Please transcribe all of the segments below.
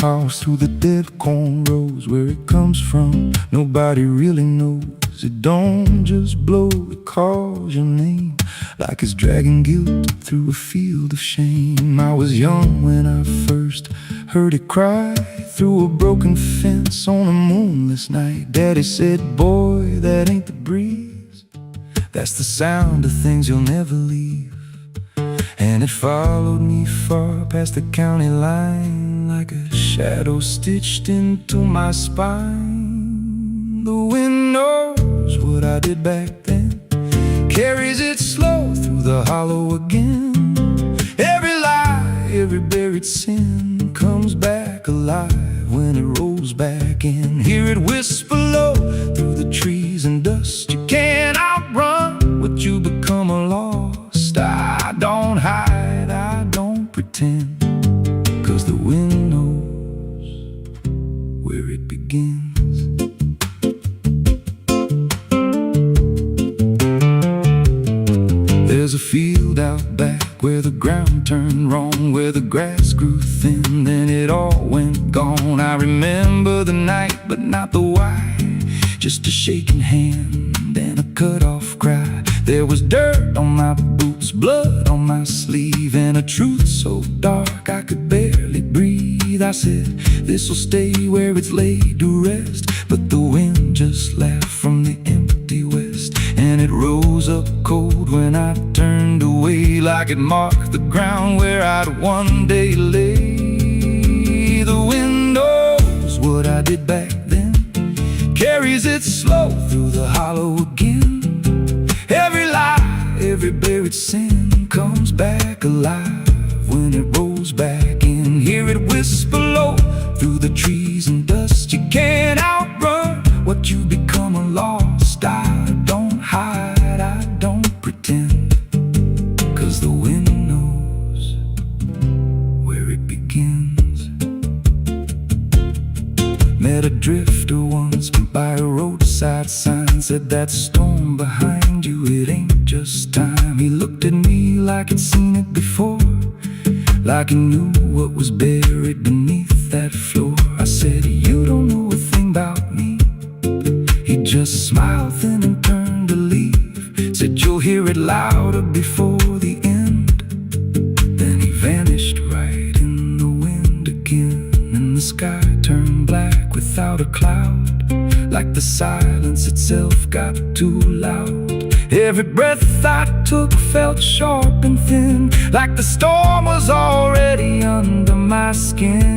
house through the dead corn rows. Where it comes from, nobody really knows. It don't just blow, it calls your name like it's dragging guilt through a field of shame. I was young when I first heard it cry through a broken fence on a moonless night. Daddy said, boy, that ain't the breeze, that's the sound of things you'll never leave. And it followed me far past the county line like a shadow stitched into my spine. The wind knows what I did back then, carries it slow through the hollow again. Every lie, every buried sin comes back alive when it rolls back in. Hear it whisper low through the trees and dust. You can't outrun what you become lost. I don't hide, I don't pretend, 'cause the wind knows where it begins. There's a field out back where the ground turned wrong, where the grass grew thin, then it all went gone. I remember the night, but not the why, just a shaking hand and a cut-off cry. There was dirt on my boots, blood on my sleeve, and a truth so dark I could barely breathe. I said, this'll stay where it's laid to rest, but the wind just laughed from the empty west, and it rose up cold when I turned away, like it marked the ground where I'd one day lay. The wind knows what I did back then, carries it slow through the hollow again. Every lie, every buried sin comes back alive when it rolls back in. Hear it whisper low through the trees and dust. You can't outrun what you become lost. I don't hide, I don't pretend, 'cause the wind knows where it begins. Met a drifter once by a roadside sign, said that storm behind you, it ain't just time. He looked at me like he'd seen it before, like he knew what was buried beneath that floor. I said, you don't know a thing about me. He just smiled thin and turned to leave, said you'll hear it louder before the end. Then he vanished right in the wind again, and the sky turned black without a cloud, like the silence itself got too loud. Every breath I took felt sharp and thin, like the storm was already under my skin.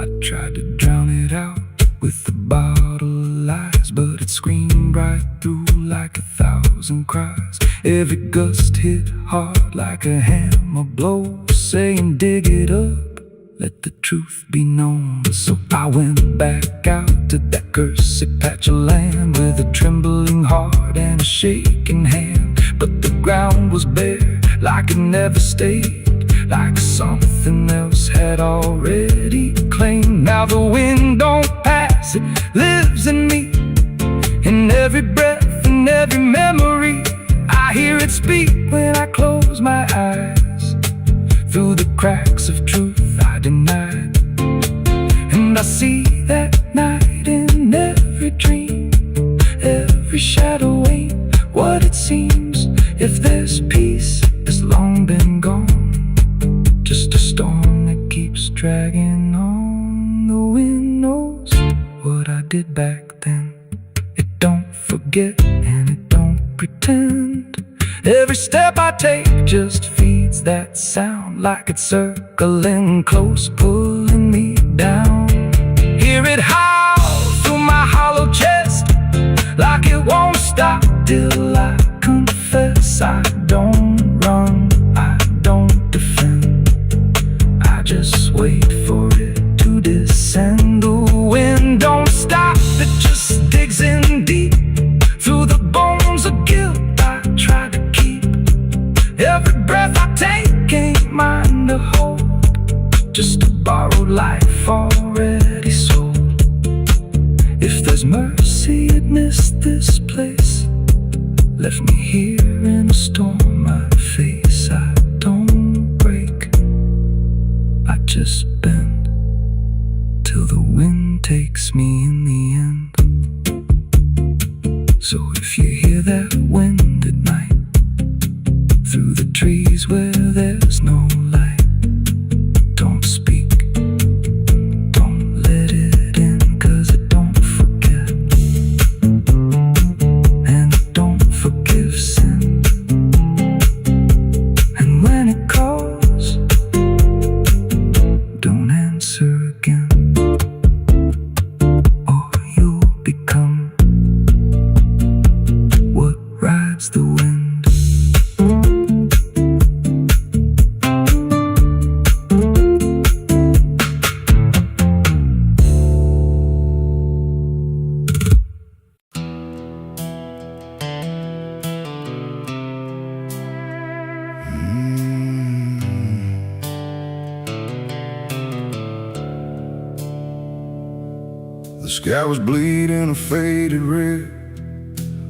I tried to drown it out with a bottle of lies, but it screamed right through like 1,000 cries. Every gust hit hard like a hammer blow, saying dig it up, let the truth be known. So I went back out to that cursed patch of land with a trembling heart and a shaking hand. But the ground was bare, like it never stayed, like something else had already claimed. Now the wind don't pass, it lives in me, in every breath and every memory. I hear it speak when I close my eyes, through the cracks of truth I denied. And I see that night in every dream, every shadow ain't what it seems. If there's peace, it's long been gone, just a storm that keeps dragging on. The wind knows what I did back then. It don't forget and it don't pretend. Every step I take just feeds that sound, like it's circling close, pulling me down. Hear it howl through my hollow chest, like it won't stop till I confess. I don't run, I don't defend, I just wait for it to descend. The wind don't stop, it just digs in deep through the bones of guilt I try to keep. Every breath I take ain't mine to hold, just a borrowed life already sold. If there's mercy, it missed this place, left me here in a storm I face. I don't break, I just bend. So if you hear that wind at night, through the trees where there's no light, don't speak, don't let it in, 'cause it don't forget, and it don't forgive sin. And when it calls, don't answer again, or you'll become what rides the wind. The sky was bleeding a faded red,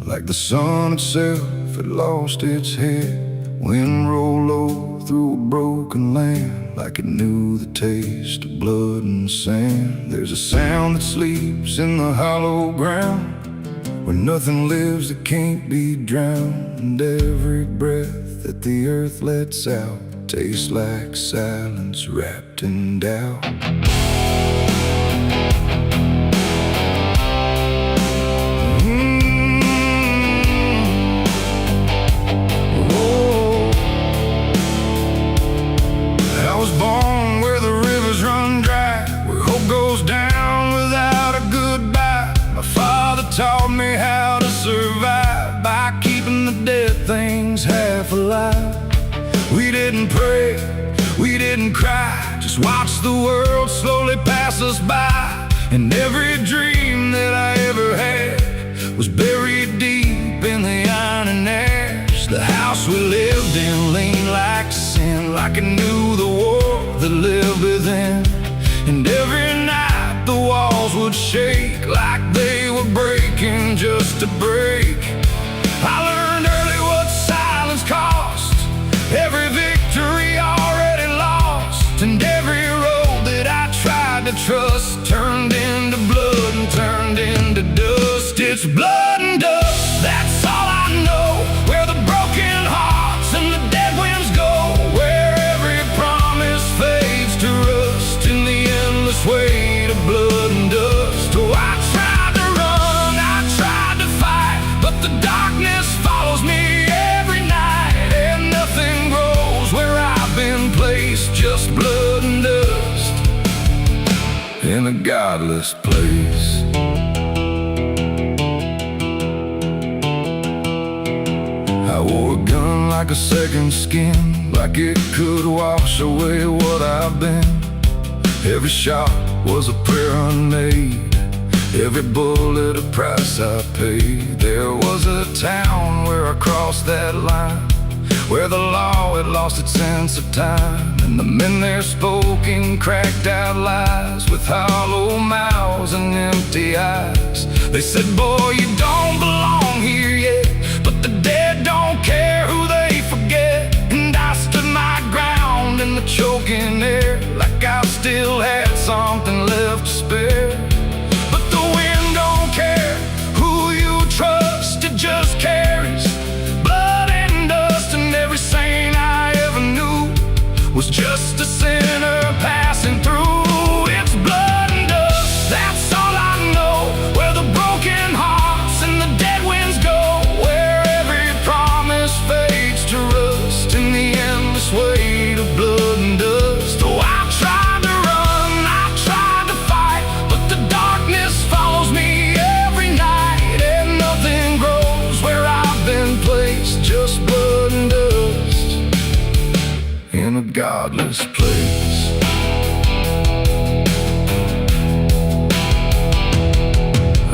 like the sun itself had lost its head. Wind rolled low through a broken land, like it knew the taste of blood and sand. There's a sound that sleeps in the hollow ground, where nothing lives that can't be drowned. And every breath that the earth lets out tastes like silence wrapped in doubt. Taught me how to survive by keeping the dead things half alive. We didn't pray, we didn't cry, just watch the world slowly pass us by. And every dream that I ever had was buried deep in the iron and ash. The house we lived in leaned like sin, like it knew the war that lived within. And every night the walls would shake like they were breaking just to break. I learned early what silence cost, every victory already lost. And every road that I tried to trust turned into blood and turned into dust. It's blood and dust, that's all I know. Where the broken hearts and the dead winds go, where every promise fades to rust in the endless weight of blood and dust. Oh, I tried to run, I tried to fight, but the darkness follows me every night. And nothing grows where I've been placed, just blood and dust in a godless place. I wore a gun like a second skin, like it could wash away what I've been. Every shot was a prayer unmade, every bullet a price I paid. There was a town where I crossed that line, where the law had lost its sense of time. And the men there spoke in cracked out lies, with hollow mouths and empty eyes. They said, boy, you don't belong here yet, but the dead don't care who they forget. And I stood my ground in the choking air, like I still had something left to spare. But the wind don't care who you trust, it just carries blood and dust. And every saint I ever knew was just a sinner passing through. It's blood and dust, that's all I know. Where the broken hearts and the dead winds go, where every promise fades to rust in the endless weight of blood and dust. Oh, I tried to run, I tried to fight, but the darkness follows me every night. And nothing grows where I've been placed, just blood and dust in a godless place.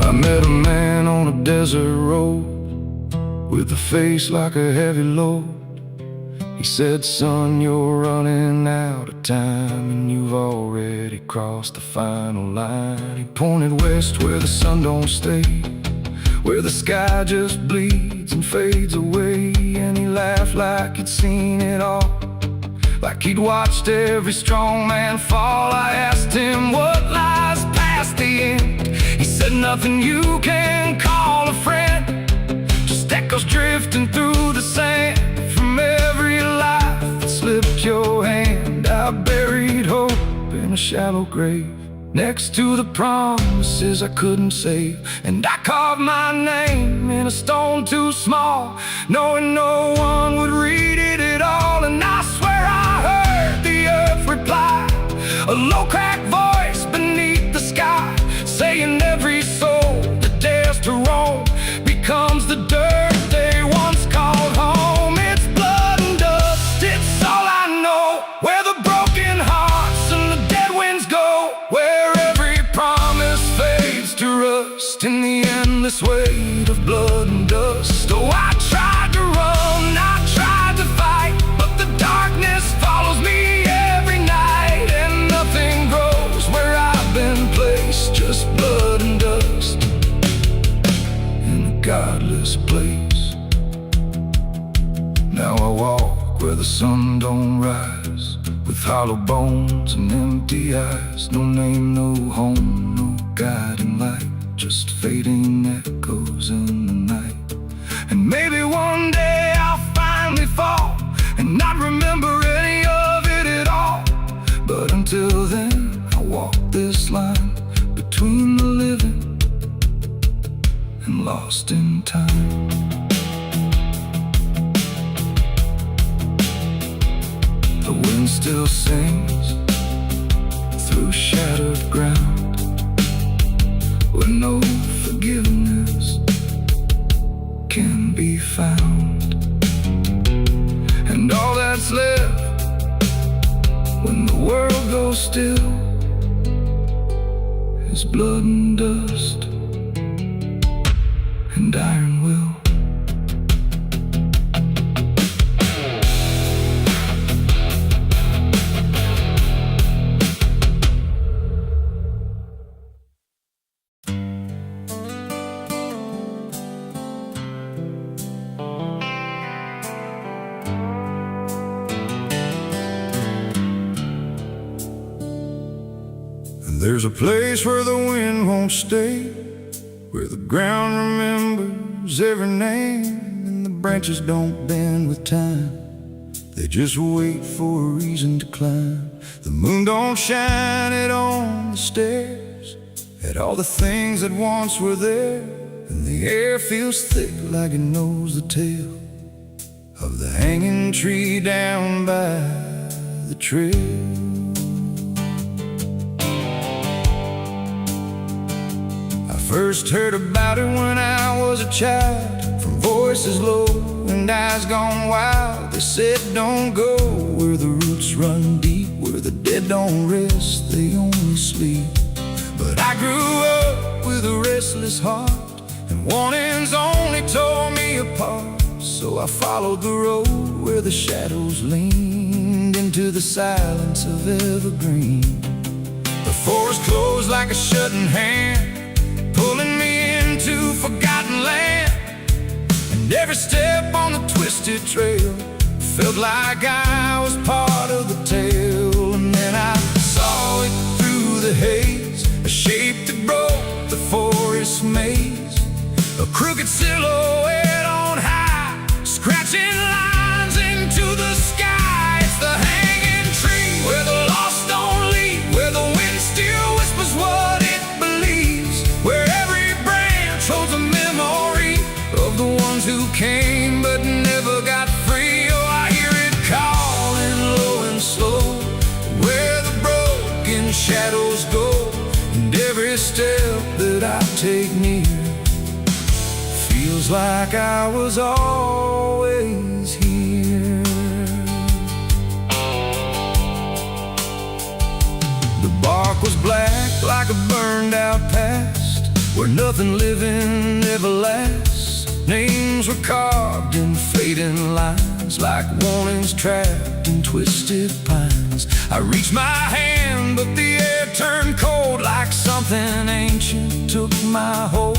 I met a man on a desert road, with a face like a heavy load. He said, son, you're running out of time, and you've already crossed the final line. He pointed west where the sun don't stay, where the sky just bleeds and fades away. And he laughed like he'd seen it all, like he'd watched every strong man fall. I asked him what lies past the end. He said, nothing you can call a friend. drifting through the sand. From every life that slipped your hand, I buried hope in a shallow grave, next to the promises I couldn't save. And I carved my name in a stone too small, knowing no one would read it at all. And I swear I heard the earth reply, a low cracked voice beneath the sky, saying every soul that dares to roam becomes the dirt they once called home. It's blood and dust, it's all I know, where the broken hearts and the dead winds go, where every promise fades to rust in the endless weight of blood and dust. Oh, I tried to run, I tried to fight, but the darkness follows me every night, and nothing grows where I've been placed, just blood and dust in a godless place. Now I walk where the sun don't rise, with hollow bones and empty eyes. No name, no home, no guiding light, just fading echoes in the night. And maybe one day I'll finally fall and not remember any of it at all. But until then, I walk this line between the living and lost in time. The wind still sings through shattered ground, where no forgiveness can be found. And all that's left when the world goes still is blood and dust and iron will. There's a place where the wind won't stay, where the ground remembers every name, and the branches don't bend with time. They just wait for a reason to climb. The moon don't shine it on the stairs, at all the things that once were there, and the air feels thick like it knows the tale of the hanging tree down by the trail. First heard about it when I was a child, from voices low and eyes gone wild. They said don't go where the roots run deep, where the dead don't rest, they only sleep. But I grew up with a restless heart, and warnings only tore me apart. So I followed the road where the shadows leaned into the silence of evergreen. The forest closed like a shutting hand, pulling me into forgotten land. And every step on the twisted trail felt like I was part of the tale. And then I saw it through the haze, a shape that broke the forest maze, a crooked silhouette on high, scratching lines into the sky. It's the hanging tree where the lost don't leave, where the wind still whispers what it believes, where every branch holds a memory of the ones who came but never got free. Oh, I hear it calling low and slow, where the broken shadows go, and every step that I take near feels like I was always here. The bark was black like a burned out past, where nothing living ever lasts. Names were carved in fading lines, like warnings trapped in twisted pines. I reached my hand, but the air turned cold, like something ancient took my hold.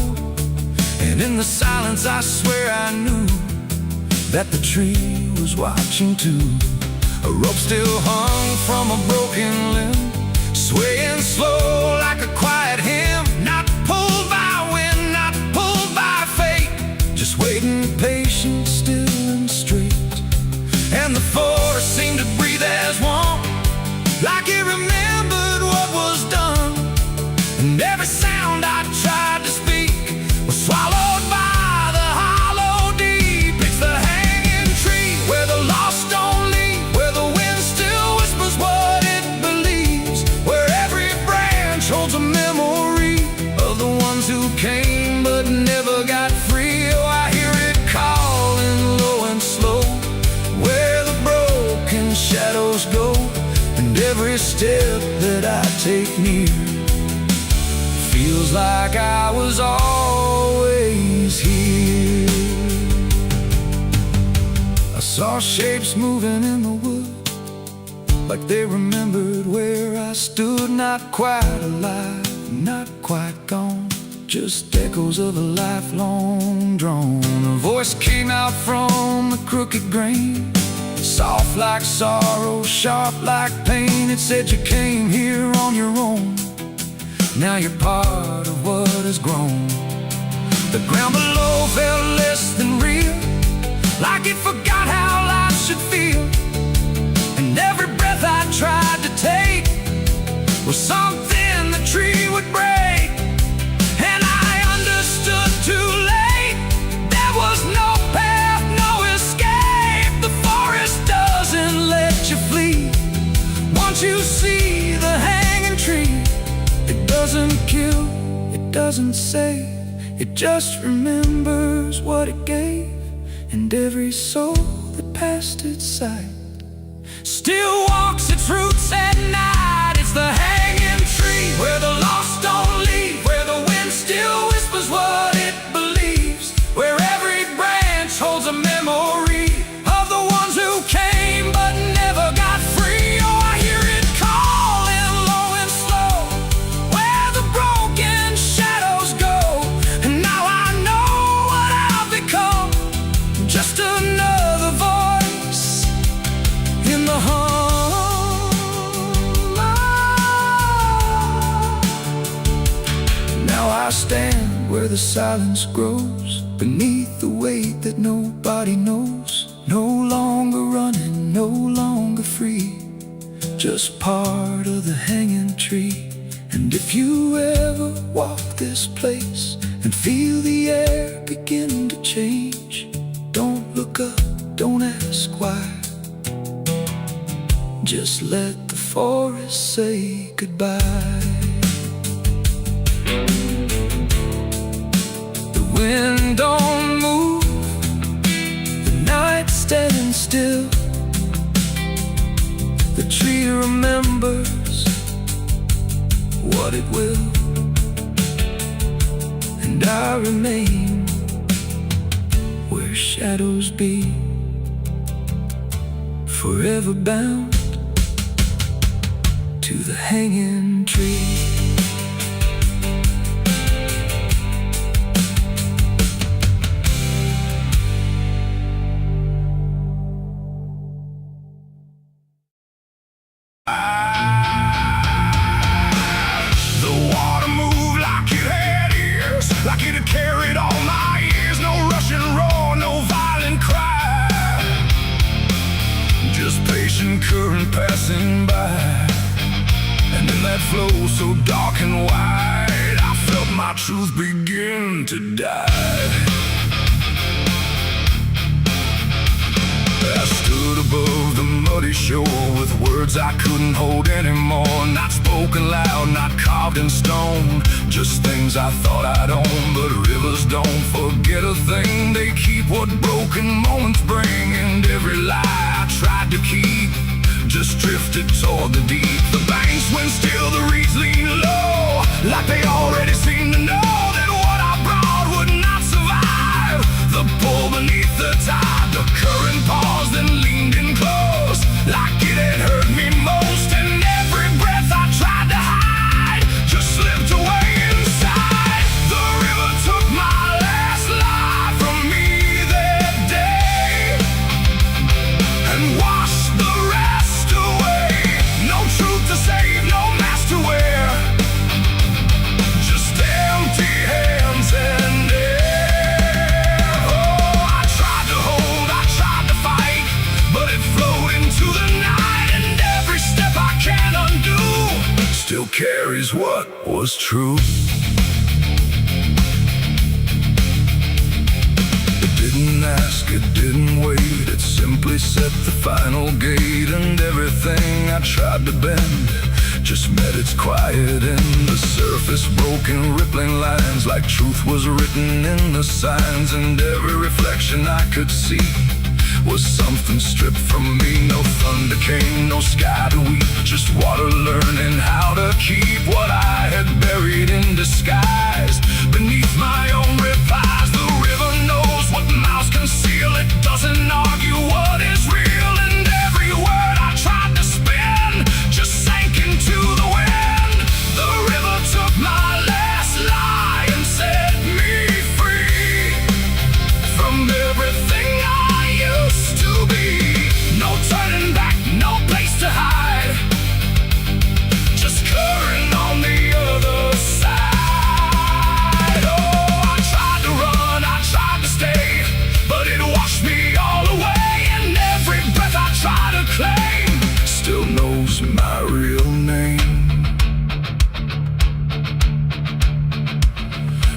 And in the silence I swear I knew that the tree was watching too. A rope still hung from a broken limb, swaying slow like a quiet hymn, not pulled by wind, not pulled by fate, just just waiting patient, still and straight. And the forest seemed to breathe as one, like it remembered what was done. And every sound I tried to speak was swallowed by the hollow deep. It's the hanging tree where the lost don't leave, where the wind still whispers what it believes, where every branch holds a memory of the ones who came but never got free. Oh, I hear it calling low and slow, where the broken shadows go, and every step that I take near feels like I was always here. I saw shapes moving in the wood, like they remembered where I stood. Not quite alive, not quite gone, just echoes of a lifelong drone. A voice came out from the crooked grain, soft like sorrow, sharp like pain. It said you came here on your own, now you're part of what has grown. The ground below felt less than real, like it forgot how life should feel. And every breath I tried to take was something the tree would break. And I understood too late, there was no path, no escape. The forest doesn't let you flee. Once you see the hanging tree, it doesn't kill, it doesn't save, it just remembers what it gave. And every soul that passed its sight still walks its roots at night. It's the hanging tree where the lost don't leave, where the wind still whispers what it believes, where every branch holds a memory of the ones who came but never got free. Oh, I hear it calling low and slow, where the broken shadows go. And now I know what I've become, just another voice in the hum. Now I stand where the silence grows, beneath the weight that nobody knows. No longer running, no longer free, just part of the hanging tree. And if you ever walk this place and feel the air begin to change, don't look up, don't ask why, just let the forest say goodbye. The wind don't move, the night's standing still, the tree remembers what it will, and I remain where shadows be, forever bound to the hanging tree. The water moved like it had ears, like it had carried all my years. No rushing roar, no violent cry, just patient current passing by. And in that flow so dark and wide, I felt my truth begin to die. I stood above the muddy shore with words I couldn't hold anymore. Not spoken loud, not carved in stone, just things I thought I'd own. But rivers don't forget a thing, they keep what broken moments bring. And every lie I tried to keep just drifted toward the deep. The banks went still, the reeds lean low, like they already seemed to know that what I brought would not survive the pull beneath the tide. The current paused and leaned in close, like it had hurt me most. And every breath I tried to hide just slipped away inside. The river took my last life from me that day and washed the rest away. No truth here's what was true. It didn't ask, it didn't wait, it simply set the final gate. And everything I tried to bend just met its quiet end. The surface broke in rippling lines, like truth was written in the signs. And every reflection I could see was something stripped from me. No thunder came, no sky to weep, just water learning how to keep what I had buried in disguise beneath my own replies. The river knows what mouths conceal, it doesn't argue what is real. And every word I tried to spin just sank into the wind. The river took my last lie and set me free from everything I used to be. No turning back, no place to hide, just current on the other side. Oh, I tried to run, I tried to stay, but it washed me all away. And every breath I try to claim still knows my real name.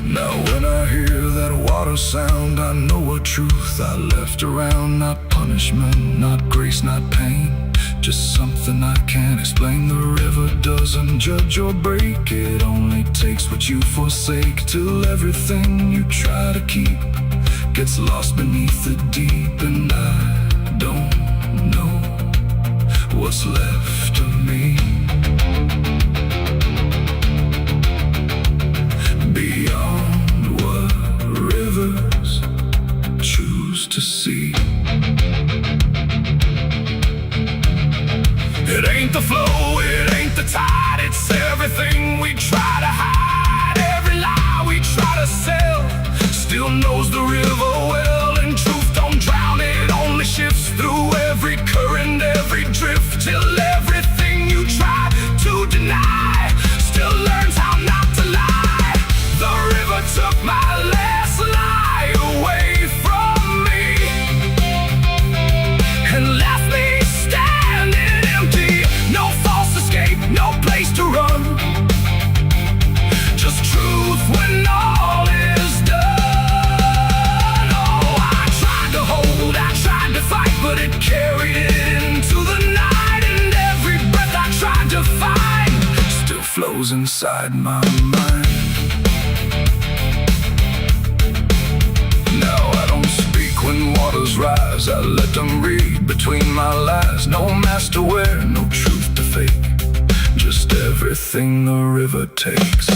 Now when I hear that water sound, I know a truth I left around. Not punishment, not grace, not pain, just something I can't explain. The river doesn't judge or break, it only takes what you forsake, till everything you try to keep gets lost beneath the deep. And I don't know what's left of me beyond what rivers choose to see. It ain't the flow, it ain't the tide, it's everything we try to hide. Every lie we try to sell still knows the river well. And truth don't drown, it only shifts through every current, every drift, till everything you try to deny still learns how not to lie. The river took my last lie away from me and left me standing empty. No false escape, no place to run, just truth when all is done. Oh, I tried to hold, I tried to fight, but it carried it into the night. And every breath I tried to find still flows inside my mind. Now I don't speak when waters rise, I let them read between my lies. No mask to wear, no truth to fake, just everything the river takes.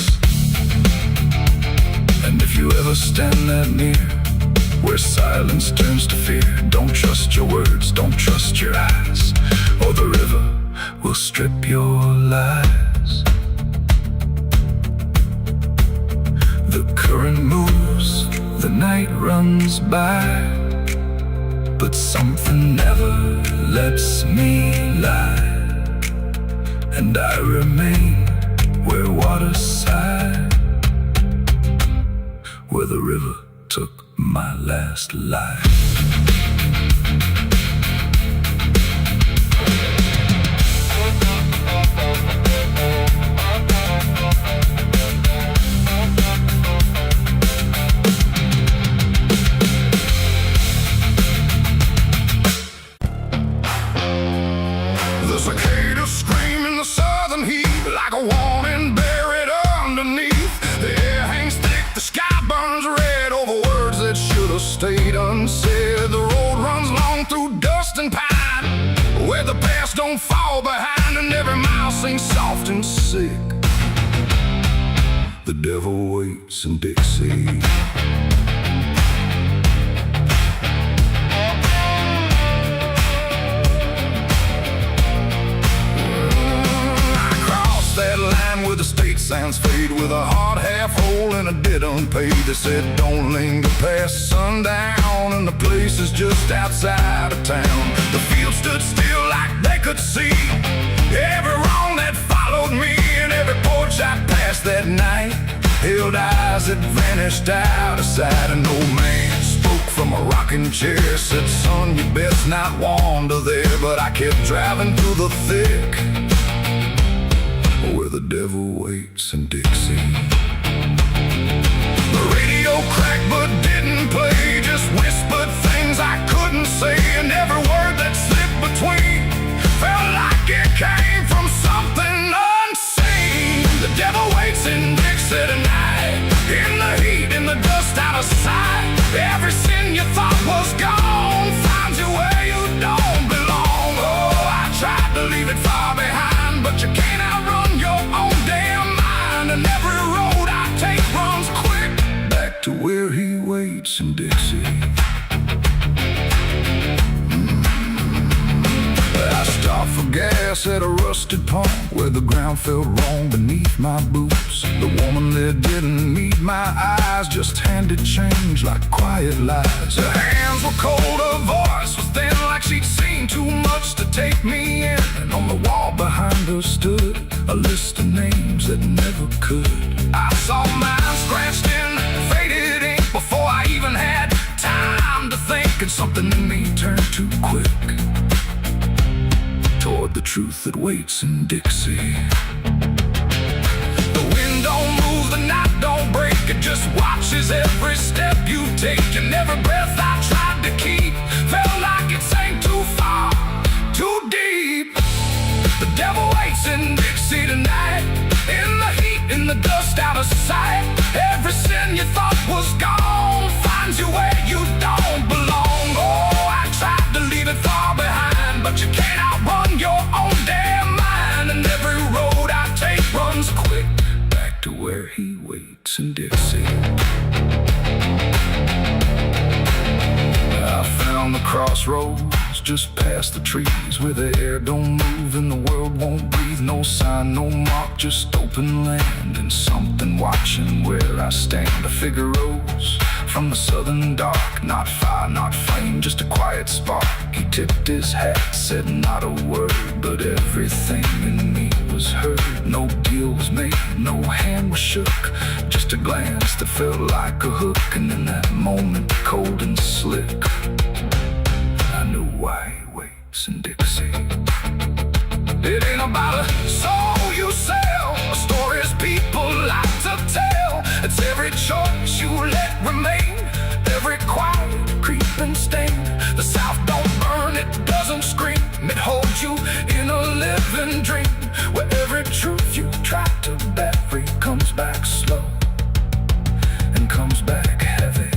And if you ever stand that near, where silence turns to fear, don't trust your words, don't trust your eyes, or the river will strip your lies. The current moves, the night runs by, but something never lets me lie. And I remain where water sighed, where the river took my last life. The cicadas scream in the southern heat, like a warning buried underneath. The air hangs thick, the sky burns red over words that should have stayed unsaid. The road runs long through dust and pine, where the past don't fall behind. And every mile sings soft and sick, the devil waits in Dixie. That line where the state signs fade, with a hard half hole and a debt unpaid. They said don't linger past sundown, and the place is just outside of town. The field stood still like they could see every wrong that followed me, and every porch I passed that night held eyes that vanished out of sight. An old man spoke from a rocking chair, said son, you best not wander there. But I kept driving through the thick, where the the devil waits in Dixie. The radio cracked but didn't play, just whispered things I couldn't say, and every word that slipped between felt like it came from something unseen. The devil waits in Dixie tonight, in the heat, in the dust, out of sight. Every sin you thought was gone finds you where you don't belong. Oh, I tried to leave it far behind, but you can't outrun your own damn mind. And every road I take runs quick Back to where he waits in Dixie. I stopped for gas at a rusted pump where the ground felt wrong beneath my boots. The woman there didn't meet my eyes, just handed change like quiet lies. Her hands were cold, her voice was thin, like she'd seen too much to take me in. And on the wall behind her stood a list of names that never could. I saw mine scratched in faded ink before I even had time to think, And something in me turned too quick toward the truth that waits in Dixie. the wind don't move, the night don't break, it just watches every step you take. And every breath I tried to keep felt like it sank too far, too deep. The devil waits in Dixie tonight, in the heat, in the dust, out of sight. Every sin you thought was gone finds you where you don't belong. Oh, I tried to leave it far behind, but you can't outrun your own damn mind. And every road I take runs quick Back to where he waits in Dixie. I found the crossroads just past the trees, where the air don't move and the world won't breathe. No sign, no mark, just open land, and something watching where I stand. A figure rose from the southern dark, not fire, not flame, just a quiet spark. He tipped his hat, said not a word, but everything in me was heard. No deal was made, no hand was shook, just a glance that felt like a hook. And in that moment, cold and slick, I knew why he waits in Dixie. It ain't about a soul you sell, stories people like to tell. It's every choice you let remain, every quiet creeping stain. The South don't burn, it doesn't scream, it holds you in a living dream, where every truth you try to bury comes back slow and comes back heavy.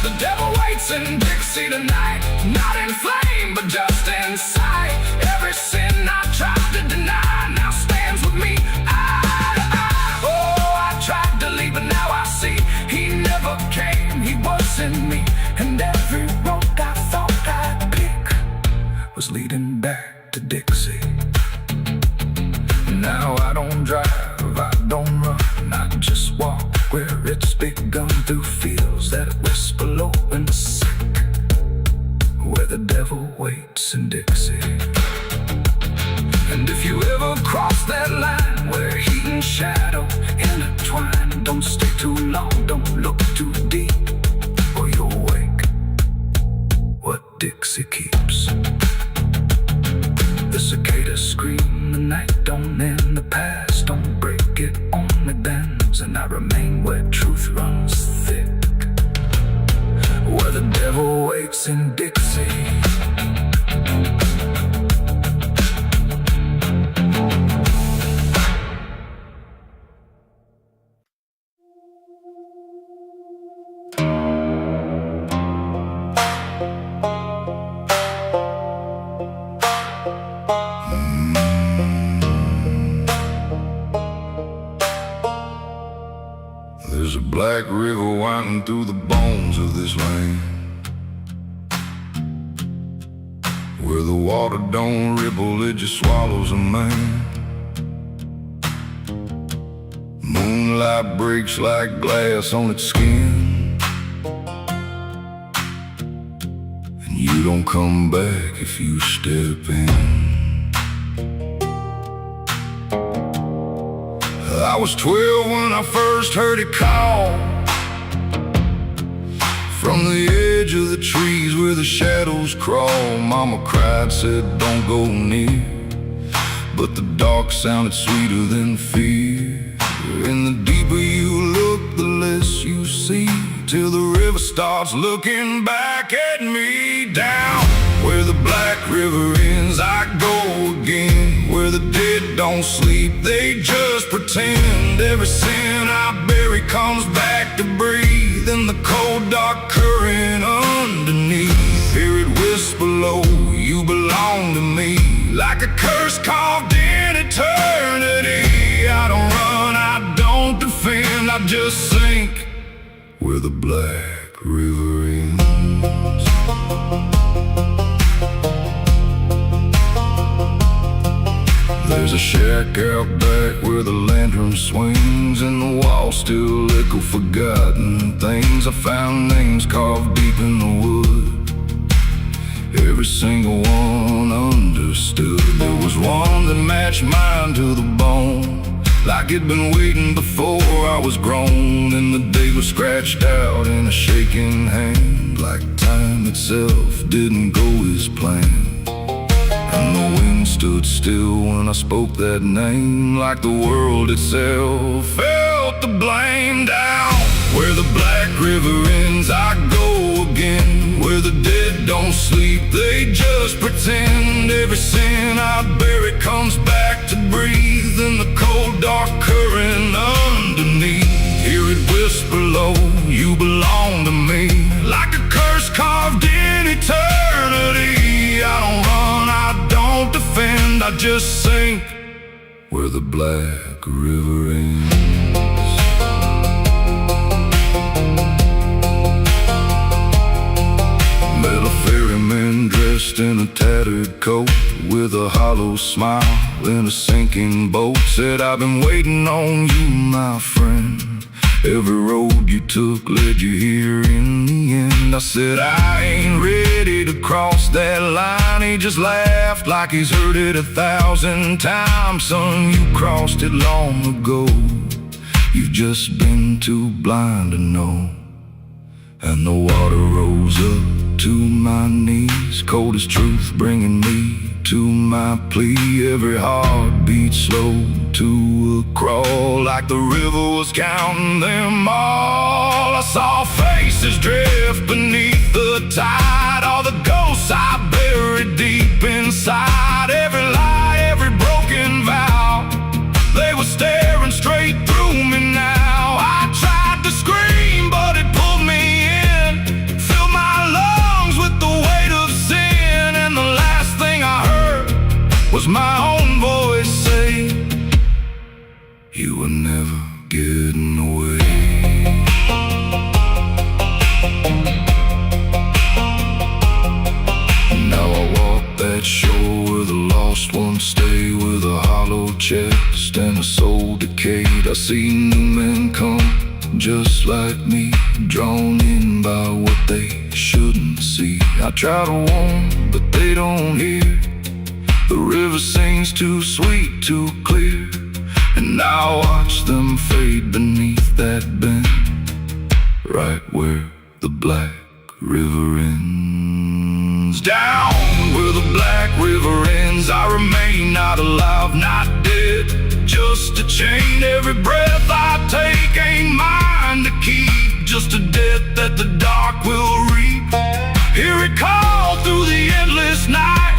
The devil waits in Dixie tonight, not in flame, but just in sight. Every sin I tried to deny now stands with me eye to eye. Oh, I tried to leave, but now I see he never came, he was in me. And every road I thought I'd pick Was leading back to Dixie. Now I don't drive, I don't run, I just walk where it's begun, through fields that whisper low and sick, where the devil waits in Dixie. And if you ever cross that line where heat and shadow intertwine, don't stay too long, don't look too deep, or you'll wake what Dixie keeps. The cicadas scream, the night don't end, the past don't break, it only bends. And I remain where truth runs thick, where the devil waits in Dixie. There's a black river winding through the bones of this land, where the water don't ripple, it just swallows a man. Moonlight breaks like glass on its skin, and you don't come back if you step in. I was 12 when I first heard it call, from the edge of the trees where the shadows crawl. Mama cried, said don't go near, but the dark sounded sweeter than fear. And the deeper you look, the less you see, till the river starts looking back at me. Down where the black river ends, I go again. Where the dead don't sleep, they just pretend. Every sin I bury comes back to breathe in the cold dark current underneath. Hear it whisper low, you belong to me, like a curse carved in eternity. I don't run, I don't defend, I just sink where the black river ends. There's a shack out back where the lantern swings, and the walls still echo forgotten things. I found names carved deep in the wood, every single one understood. There was one that matched mine to the bone, like it'd been waiting before I was grown. And the day was scratched out in a shaking hand, like time itself didn't go as planned. And the wind stood still when I spoke that name, like the world itself felt the blame. Down where the black river ends, I go again. Where the dead don't sleep, they just pretend. Every sin I bury comes back to breathe in the cold dark current underneath. Hear it whisper low, you belong to me, like a curse carved in eternity. I don't run, I don't defend, I just sink where the black river ends. Met a ferryman dressed in a tattered coat, with a hollow smile in a sinking boat. Said, I've been waiting on you, my friend. Every road you took led you here in the end. I said, I ain't ready to cross that line. He just laughed like he's heard it 1,000 times. Son, you crossed it long ago, you've just been too blind to know. And the water rose up to my knees, cold as truth, bringing me to my plea. Every heartbeat slow to a crawl, like the river was counting them all. I saw faces drift beneath the tide, all the ghosts I buried deep inside. Every lie, every broken vow, they were staring straight through me now. I tried to scream, but it pulled me in, filled my lungs with the weight of sin. And the last thing I heard was my own voice say, you were never getting away. Now I walk that shore where the lost ones stay, with a hollow chest and a soul decayed. I see new men come just like me, drawn in by what they shouldn't see. I try to warn, but they don't hear. The river sings too sweet, too clear, and I watch them fade beneath that bend, right where the black river ends. Down where the black river ends, I remain not alive, not dead, just a chain. Every breath I take ain't mine to keep, just a death that the dark will reap. Hear it call through the endless night,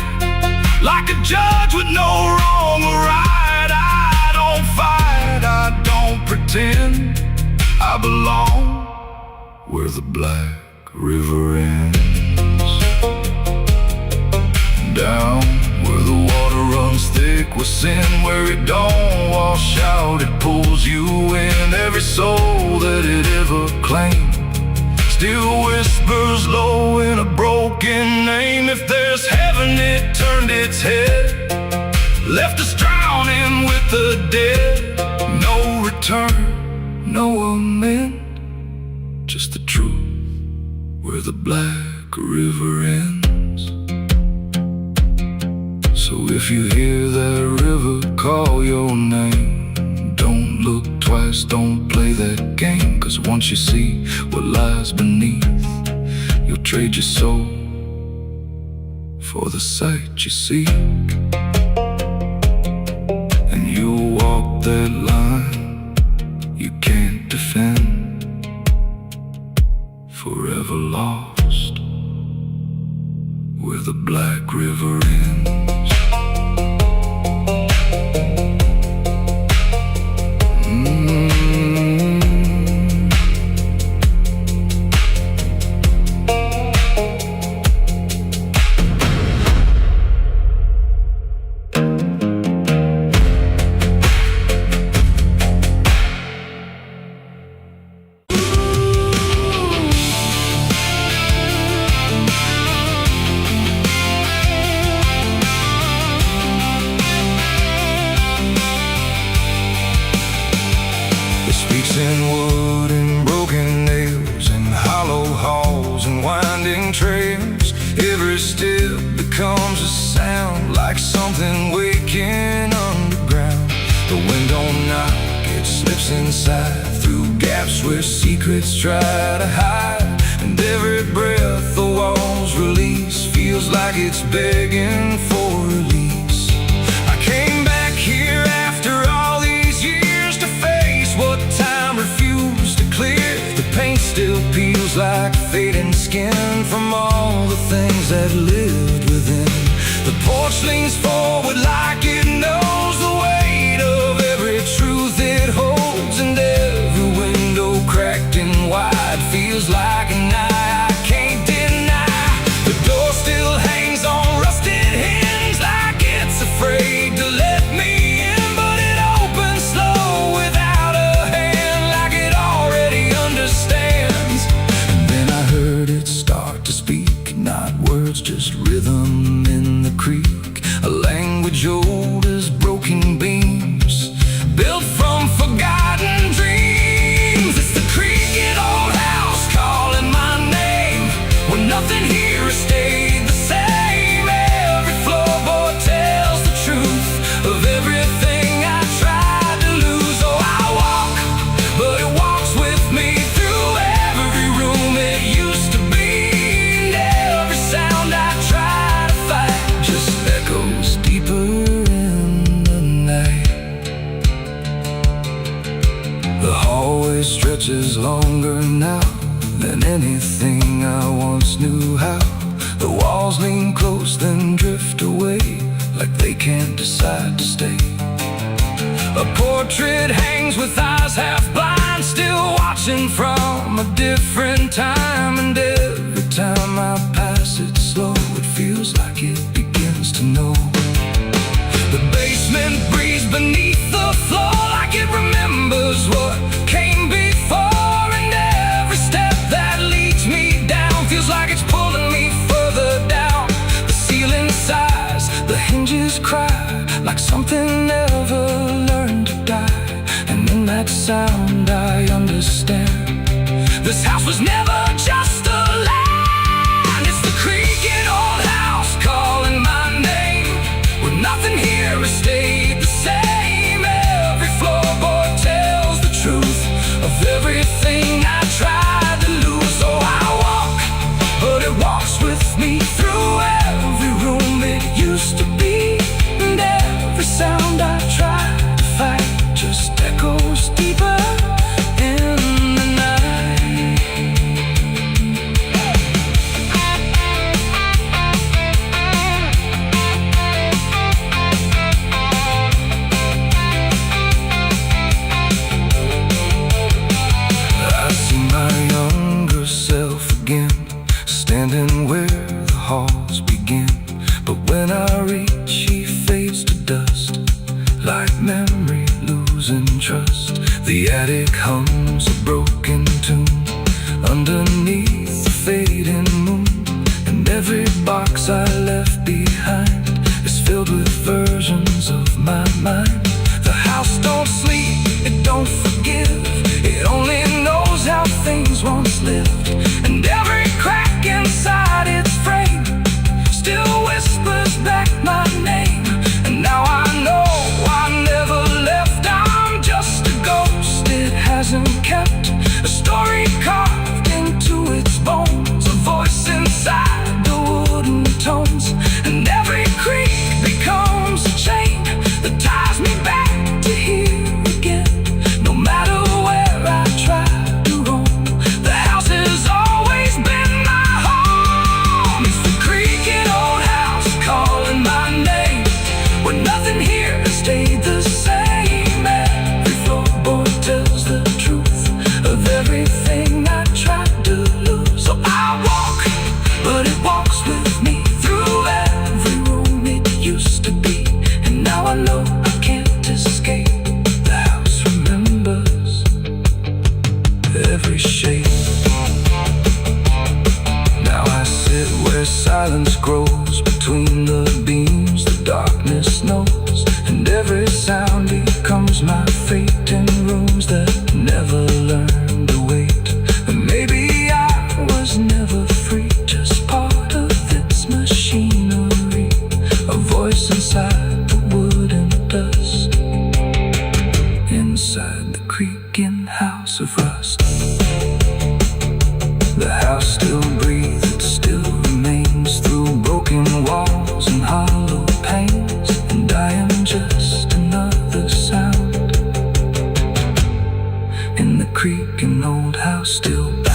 like a judge with no wrong or right. I don't fight, I don't pretend, I belong where the black river ends. Down where the water runs thick with sin, where it don't wash out, it pulls you in. Every soul that it ever claimed still whispers low in a broken name. If there's heaven, it turned its head, left us drowning with the dead. No return, no amend, just the truth where the black river ends. So if you hear that river call your name, don't look twice, don't play that game. 'Cause once you see what lies beneath, you'll trade your soul for the sight you seek. that line you can't defend, forever lost where the black river ends. Speaks in wood and broken nails and hollow halls and winding trails. Every step becomes a sound, like something waking underground. The wind don't knock, it slips inside through gaps where secrets try to hide. And every breath the walls release feels like it's begging for release. I came back here after all these years to face what time refused to clear. The paint still peels like fading skin from all the things that lived within. The porch leans forward like it knows the weight of every truth it holds. And every window cracked and wide feels like an eye I can't deny. The door still hangs on rusted hinges like it's afraid to let me in, but it opens slow without a hand, like it already understands. And then I heard it start to speak, not words, just rhythm in the creek. A language old as broken beams, Built from forgotten dreams. It's the creaking old house calling my name, when nothing here has stayed the same. Every floorboard tells the truth of everything I tried to lose. Oh, I walk, but it walks with me through every room it used to be. And every sound I try to fight just echoes deeper in the night. The hallway stretches longer now than anything I once knew how. The walls lean close then drift away, like they can't decide to stay. A portrait hangs with eyes half blind, still watching from a different time. And every time I pass it slow, it feels like it begins to know. The basement breathes beneath the floor, like it remembers what came before. And every step that leads me down feels like it's pulling me further down. The ceiling sighs, the hinges cry, like something never learned to die. And in that sound I understand, this house was never just a land. It's the creaking old house calling my name, where nothing here has stayed the same. Every floorboard tells the truth of everything I tried to lose. Oh, I walk, but it walks with me through every room it used to be. And every sound I try to fight just echoes deeper in the night. I see my younger self again, standing where the halls begin. But when I reach, he fades to dust, like memory losing trust. The attic hums a broken tune underneath the fading moon. And every box I left behind is filled with versions of my mind. The house don't sleep, it don't forgive, it only knows how things once lived. And every crack inside its frame still whispers back my name. And now I know I never left, I'm just a ghost it hasn't kept. A story carved into its bones, a voice inside the wooden tones. And every creak becomes a chain that ties me So I walk, but it walks with me through every room it used to be. And now I know I can't escape. The house remembers every shape. Now I sit where silence grows between the beams, the darkness knows, and every sound becomes my fate in rooms that never learned to wait. And maybe I was never free, just part of its machinery, a voice inside the wood and dust, inside the creaking house of rust. The house still breathes, it still remains through broken walls and hollow panes. And I am just another sound in the creaking old house still bound.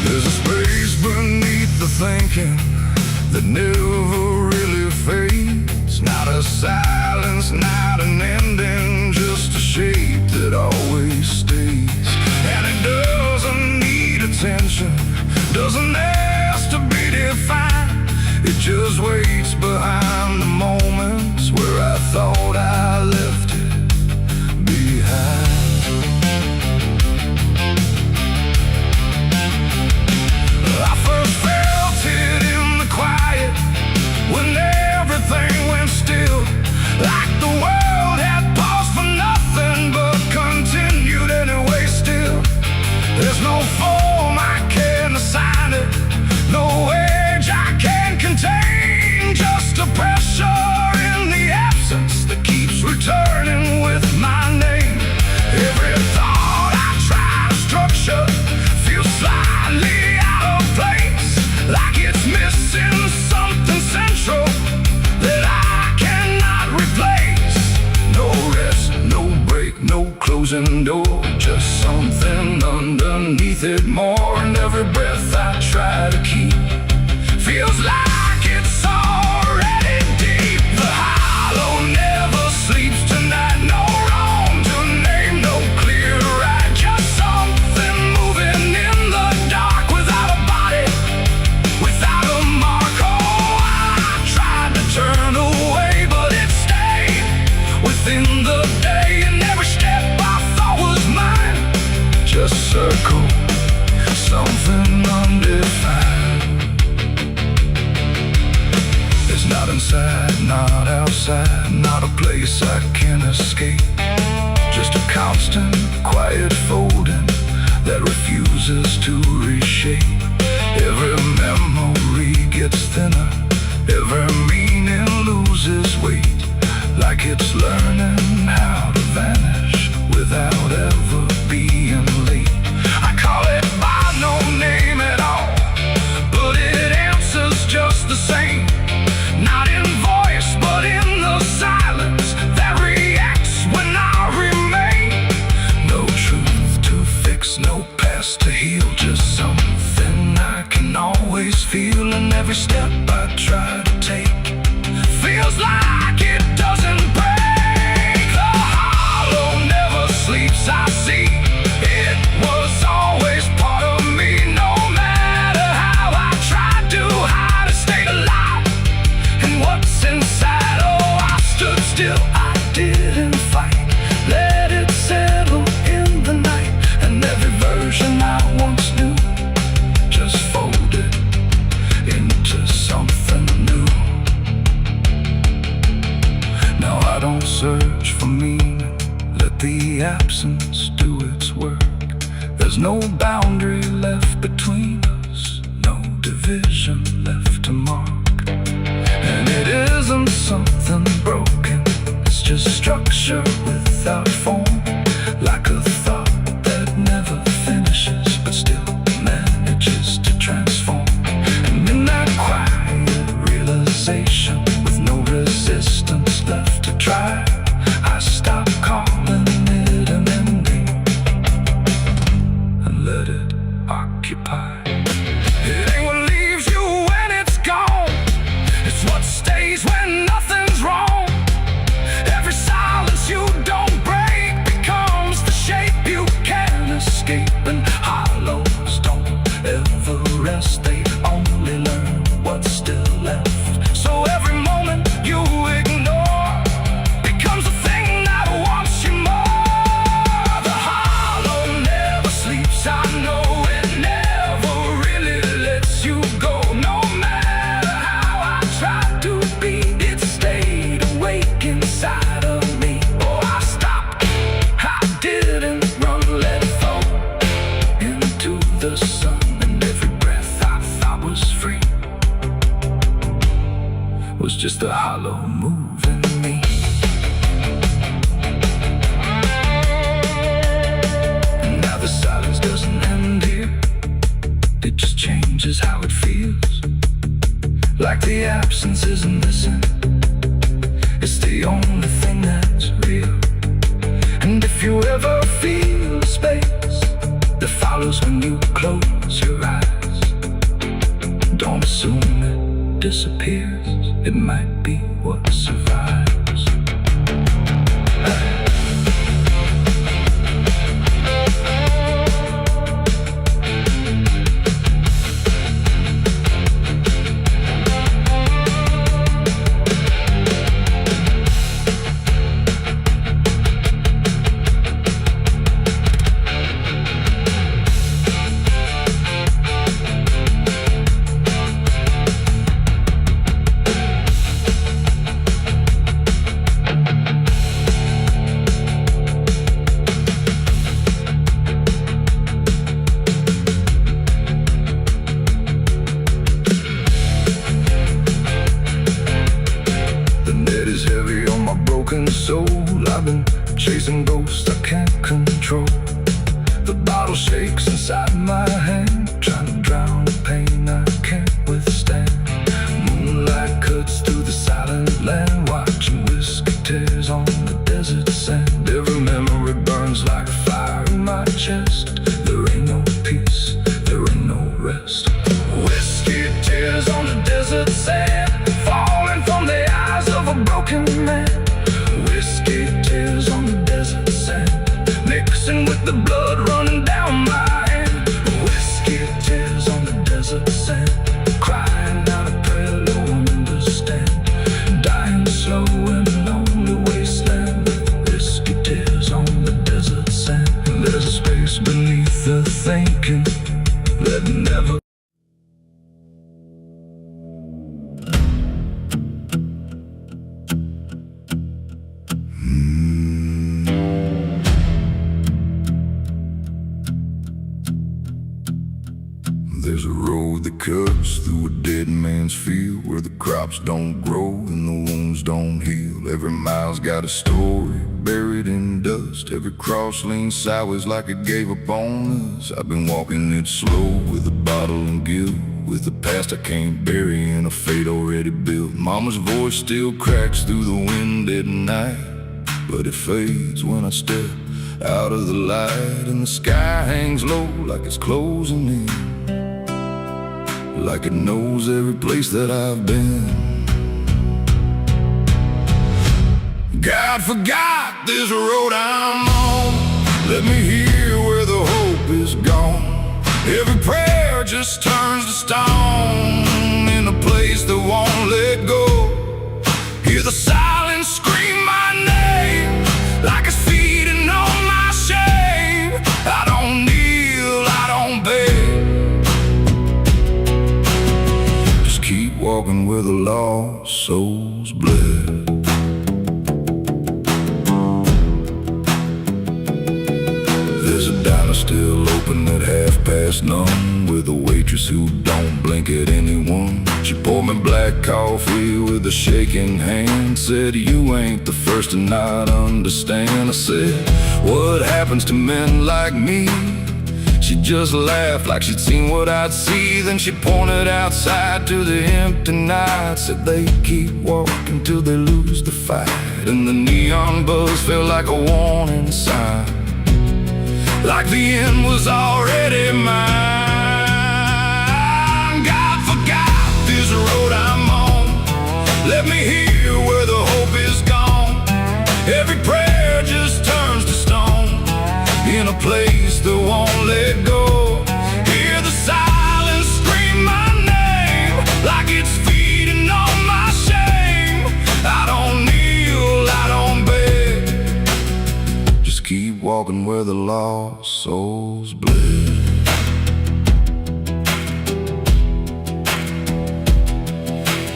There's a space beneath the thinking that never really fades. Not a silence, not an ending, just a shape that always stays. And it doesn't need attention, doesn't ask to be defined. It just waits behind the moments where I thought I left it behind. I first felt it in the quiet, when everything went still, like the world had paused for nothing but continued anyway still. There's no form I can assign it, no age I can contain, just a pressure in the absence that keeps returning with my name. Every thought I try to structure feels slightly out of place, like it's missing something central that I cannot replace. No rest, no break, no closing door, just something underneath it more. And every breath I try to keep feels like it's already deep. The hollow never sleeps tonight, no wrong to name, no clear right, just something moving in the dark without a body, without a mark. Oh, I tried to turn away, but it stayed within the day. And every step I thought was mine just circle, something undefined. It's not inside, not outside, not a place I can escape, just a constant, quiet folding that refuses to reshape. Every memory gets thinner, every meaning loses weight, like it's learning how to vanish without ever being late. I call it by no name at all, but it answers just the same. Not in voice, but in the silence that reacts when I remain. No truth to fix, no past to heal, just something I can always feel. And every step I try to take feels like it doesn't break. The hollow never sleeps, I see. It was always part of me, no matter how I tried to hide, it stayed alive. And what's inside, oh, I stood still, I didn't fight, let it settle in the night. And every version I once knew just folded into something new. Now I don't search for meaning, let the absence do its work. There's no boundary left between us, no division left to mark. And it isn't something broken, it's just structure without form, like a thought that never finishes but still manages to transform. And in that quiet realization, realization, with no resistance left to try, I stopped calling it an ending and let it occupy. It ain't what leaves you when it's gone, it's what stays when nothing's wrong. Every silence you don't break becomes the shape you can't escape, and hollows don't ever rest, they only learn what's still left. So every moment you ignore becomes a thing that wants you more. The hollow never sleeps, I know it never really lets you go. No matter how I tried to beat it, stayed awake inside of me. Oh, I stopped, I didn't run, let it fall into the sun, and every breath I thought was free was just a hollow moving me. And now the silence doesn't end here, it just changes how it feels. Like the absence isn't missing, it's the only thing that's real. And if you ever feel a space that follows when you close your eyes, don't assume it disappears, it might be what survives. Soul, I've been chasing ghosts I can't control. The bottle shakes inside my hand, trying to drown the pain I can't withstand. Moonlight cuts through the silent land, watching whiskey tears on the desert sand. Every memory burns like fire in my chest. There ain't no peace, there ain't no rest. Whiskey tears on the desert sand, falling from the eyes of a broken man. Whiskey tears on the desert sand, mixing with the blood running down my hand. Whiskey tears on the desert sand, crying out a prayer no one understand. Dying slow in a lonely wasteland. Whiskey tears on the desert sand. There's a space beneath the thinking that never. There's a road that cuts through a dead man's field, where the crops don't grow and the wounds don't heal. Every mile's got a story buried in dust. Every cross leans sideways like it gave up on us. I've been walking it slow with a bottle and guilt, with the past I can't bury and a fate already built. Mama's voice still cracks through the wind at night, but it fades when I step out of the light. And the sky hangs low like it's closing in, like it knows every place that I've been. God forgot this road I'm on, let me hear where the hope is gone. Every prayer just turns to stone in a place that won't let go. Hear the silence scream my name like it's feeding on my shame. I don't kneel, I don't beg, just keep walking where the lost souls bled. There's a diner still open at 9:30, with a waitress who don't blink at anyone. She poured me black coffee with a shaking hand, said, "You ain't the first to not understand." I said, "What happens to men like me?" She just laughed like she'd seen what I'd see. Then she pointed outside to the empty night, said they keep walking till they lose the fight. And the neon buzz felt like a warning sign, like the end was already mine. God forgot this road I'm on. Let me hear where the hope is gone. Every prayer just turns to stone in a place that won't let go. Hear the silence scream my name like it's feeding on my shame. I don't kneel, I don't beg, just keep walking where the lost souls bled.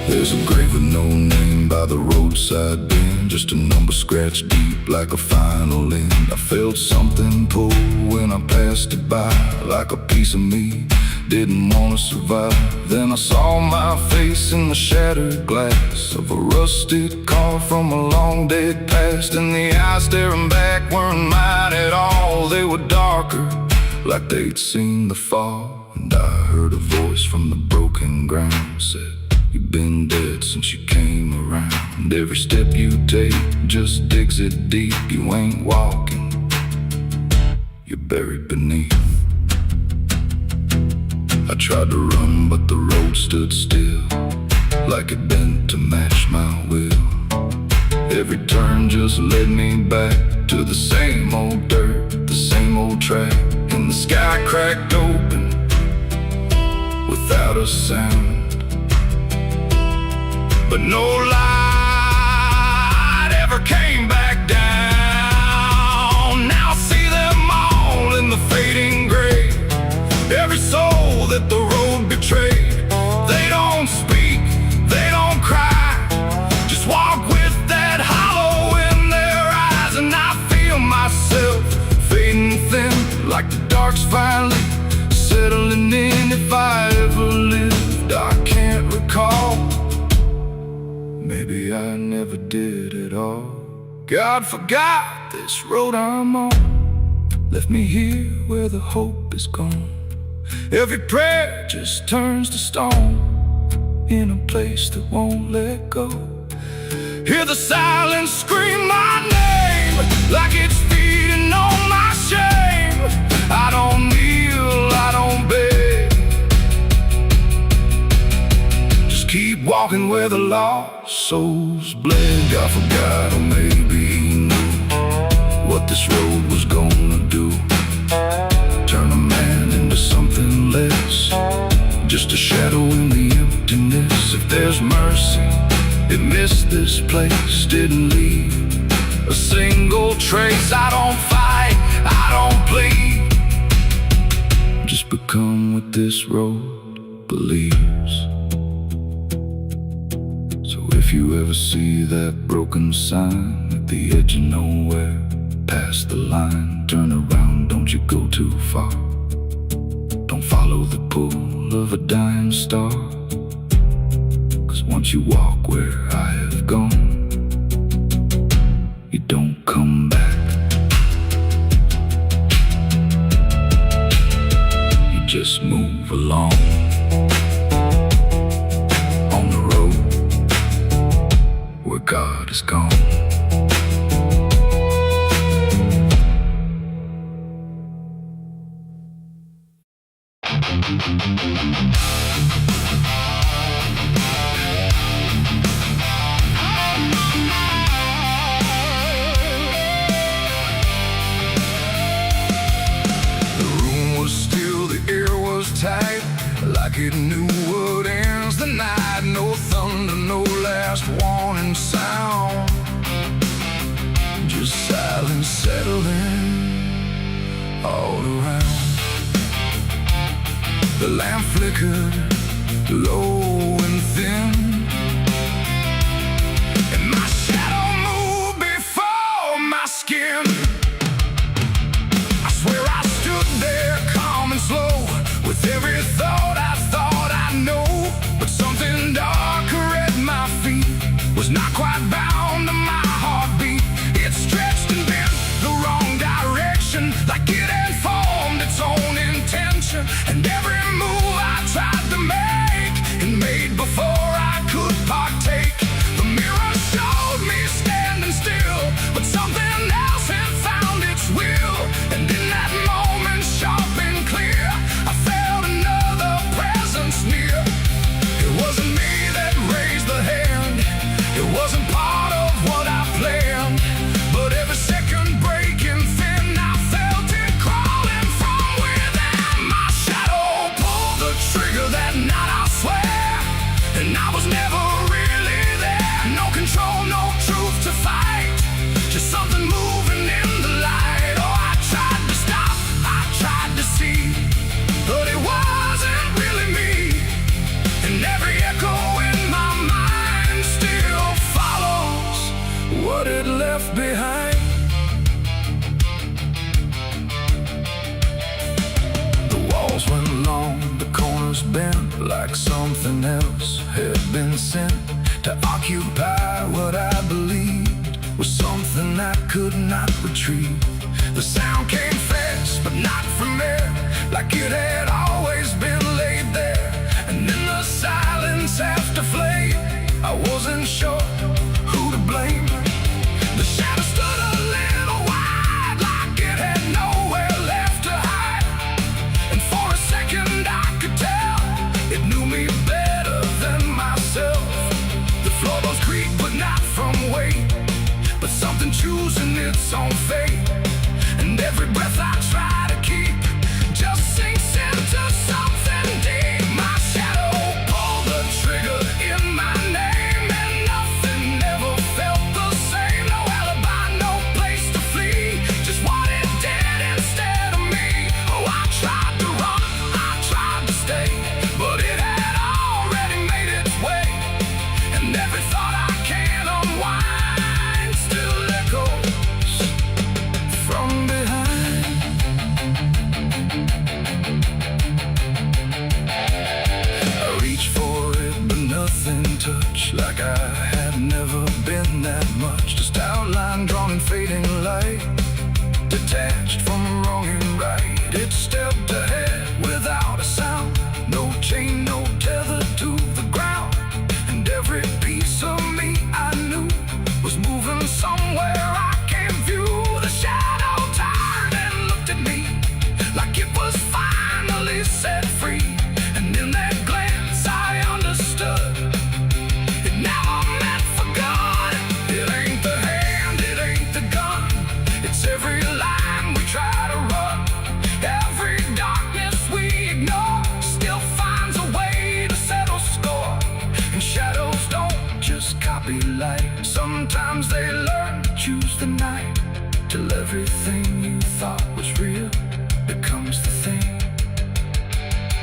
There's a grave with no name by the roadside bend, just a number scratched deep like a final end. I felt something pull when I passed it by, like a piece of me didn't want to survive. Then I saw my face in the shattered glass of a rusted car from a long dead past, and the eyes staring back weren't mine at all. They were darker, like they'd seen the fall. And I heard a voice from the broken ground said, "You've been dead since you came around. And every step you take just digs it deep. You ain't walking, you're buried beneath." I tried to run, but the road stood still, like it bent to match my will. Every turn just led me back to the same old dirt, the same old track. And the sky cracked open without a sound, but no light ever came back down. Now I see them all in the fading gray, every soul that the road betrayed. They don't speak, they don't cry, just walk with that hollow in their eyes. And I feel myself fading thin, like the dark's finally settling in. If I ever lived, I can't recall. Maybe I never did at all. God forgot this road I'm on, left me here where the hope is gone. Every prayer just turns to stone in a place that won't let go. Hear the silence scream my name like it's feeding on my shame. I don't kneel, I don't beg, just keep walking where the lost souls bled. God forgot, or maybe he knew what this road was gonna do. Turn a man into something less, just a shadow in the emptiness. If there's mercy, it missed this place, didn't leave a single trace. I don't fight, I don't plead, just become what this road believes. So if you ever see that broken sign at the edge of nowhere, past the line, turn around, don't you go too far. Don't follow the pull of a dying star, 'cause once you walk where I have gone, you don't come back. You just move along on the road where God is gone. Tight, like it knew what ends the night. No thunder, no last warning sound, just silence settling all around. The lamp flickered low and thin, and my shadow moved before my skin. I swear I stood there calm and slow, with every thought I know. But something darker at my feet was not quite bound to my heartbeat. It stretched and bent the wrong direction, like it had formed its own intention. occupy what I believed was something I could not retrieve. The sound came fast, but not from there, like it had always been laid there. And in the silence after flame, I wasn't sure who to blame. The shadow stood a little wide, like it had nowhere left to hide. And for a second I could tell it knew me better than myself. The floorboards creaked, but not from weight, but something choosing its own fate. And every breath I try to keep just sinks into something deep. My shadow pulled the trigger in my name, and nothing ever felt the same. No alibi, no place to flee, just what it did instead of me. Oh, I tried to run, I tried to stay, but it had already made its way. And every thought I can't unwind still echoes from behind. I reached for it, but nothing touched, like I had never been that much. Just outline drawn in fading light, detached from wrong and right. It stepped ahead without a sound, no chain, no tether to the ground. And every piece of me I knew was moving somewhere I can't view. The shadow turned and looked at me like it was finally set free. And in that glance I understood it never meant for good. It ain't the hand, it ain't the gun, it's every line we try to run. Every darkness we ignore still finds a way to settle score. And shadows don't just copy light, sometimes they learn to choose the night, till everything you thought was real becomes the thing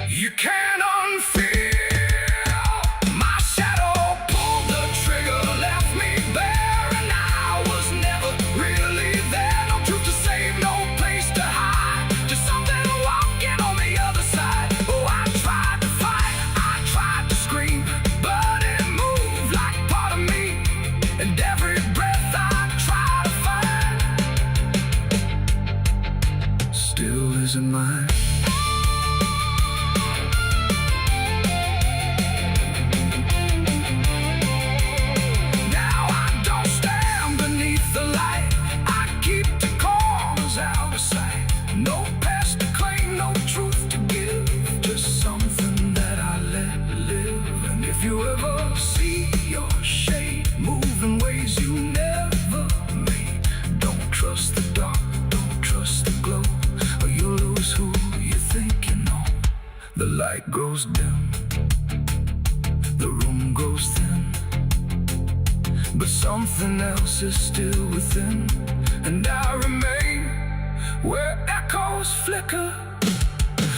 you can't unfeel. My shadow pulled the trigger, left me bare, and I was never really there. No truth to save, no place to hide, just something walking on the other side. Oh, I tried to fight, I tried to scream, but it moved like part of me. And every breath I try to find still isn't mine. Now I don't stand beneath the light, I keep the corners out of sight. No past to claim, no truth to give, just something that I let live. And if you ever see your shade move in ways you never made, don't trust the dark, don't trust the glow, or you'll lose who you think you know. The light grows dim, the room grows thin, but something else is still within. And I remain where echoes flicker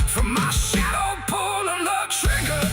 from my shadow pulling the trigger.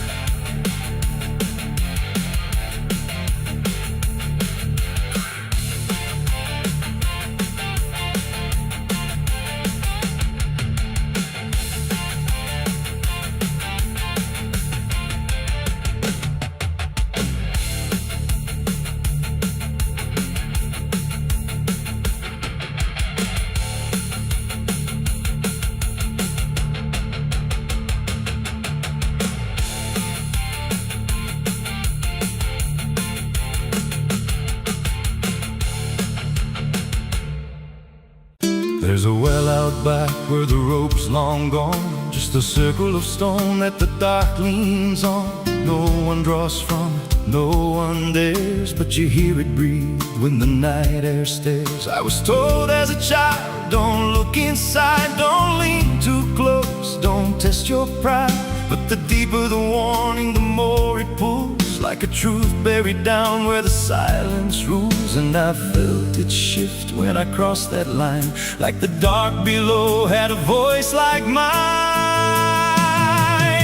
There's a well out back where the rope's long gone, just a circle of stone that the dark leans on. No one draws from it, no one dares, but you hear it breathe when the night air stares. I was told as a child, don't look inside, don't lean too close, don't test your pride. But the deeper the warning, the more it pulls, like a truth buried down where the silence rules. And I felt it shift when I crossed that line, like the dark below had a voice like mine.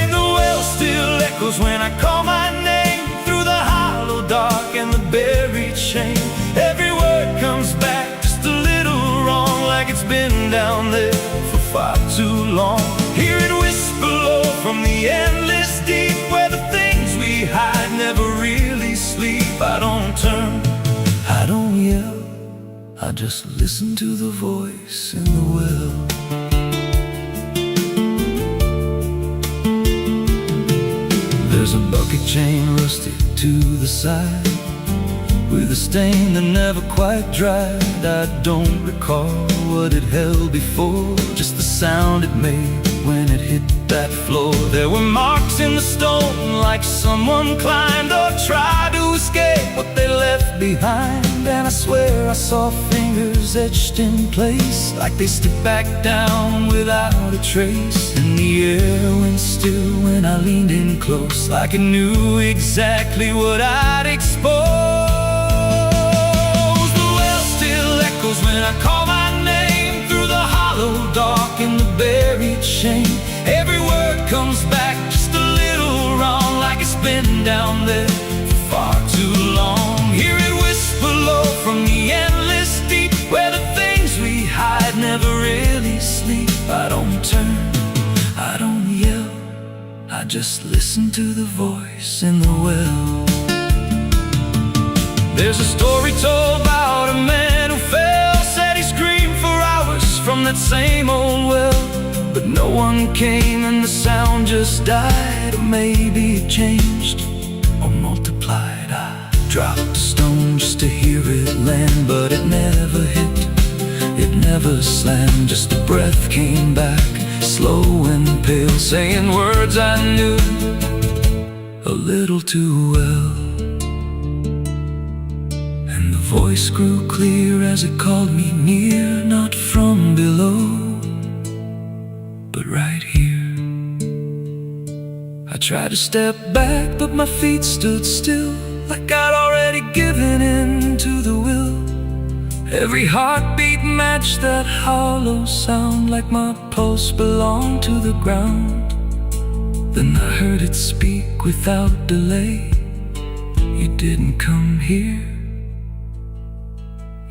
The well still echoes when I call my name, through the hollow dark and the buried shame. Every word comes back just a little wrong, like it's been down there for far too long. Hear it whisper low from the endless deep, where the things we hide never really sleep. I don't turn, I don't yell, I just listen to the voice in the well. There's a bucket chain rusted to the side, with a stain that never quite dried. I don't recall what it held before, just the sound it made when it hit that floor. There were marks in the stone, like someone climbed or tried to escape what they left behind. And I swear I saw fingers etched in place, like they slipped back down without a trace. And the air went still when I leaned in close, like it knew exactly what I'd expose. When I call my name through the hollow dark in the buried shame, every word comes back just a little wrong, like it's been down there for far too long. Hear it whisper low from the endless deep, where the things we hide never really sleep. I don't turn, I don't yell, I just listen to the voice in the well. There's a story told about a man who fell, said he screamed for hours from that same old well, but no one came and the sound just died. Or maybe it changed or multiplied. I dropped a stone just to hear it land, but it never hit, it never slammed. Just a breath came back, slow and pale, saying words I knew a little too well. The voice grew clear as it called me near, not from below, but right here. I tried to step back, but my feet stood still, like I'd already given in to the will. Every heartbeat matched that hollow sound, like my pulse belonged to the ground. Then I heard it speak without delay. You didn't come here,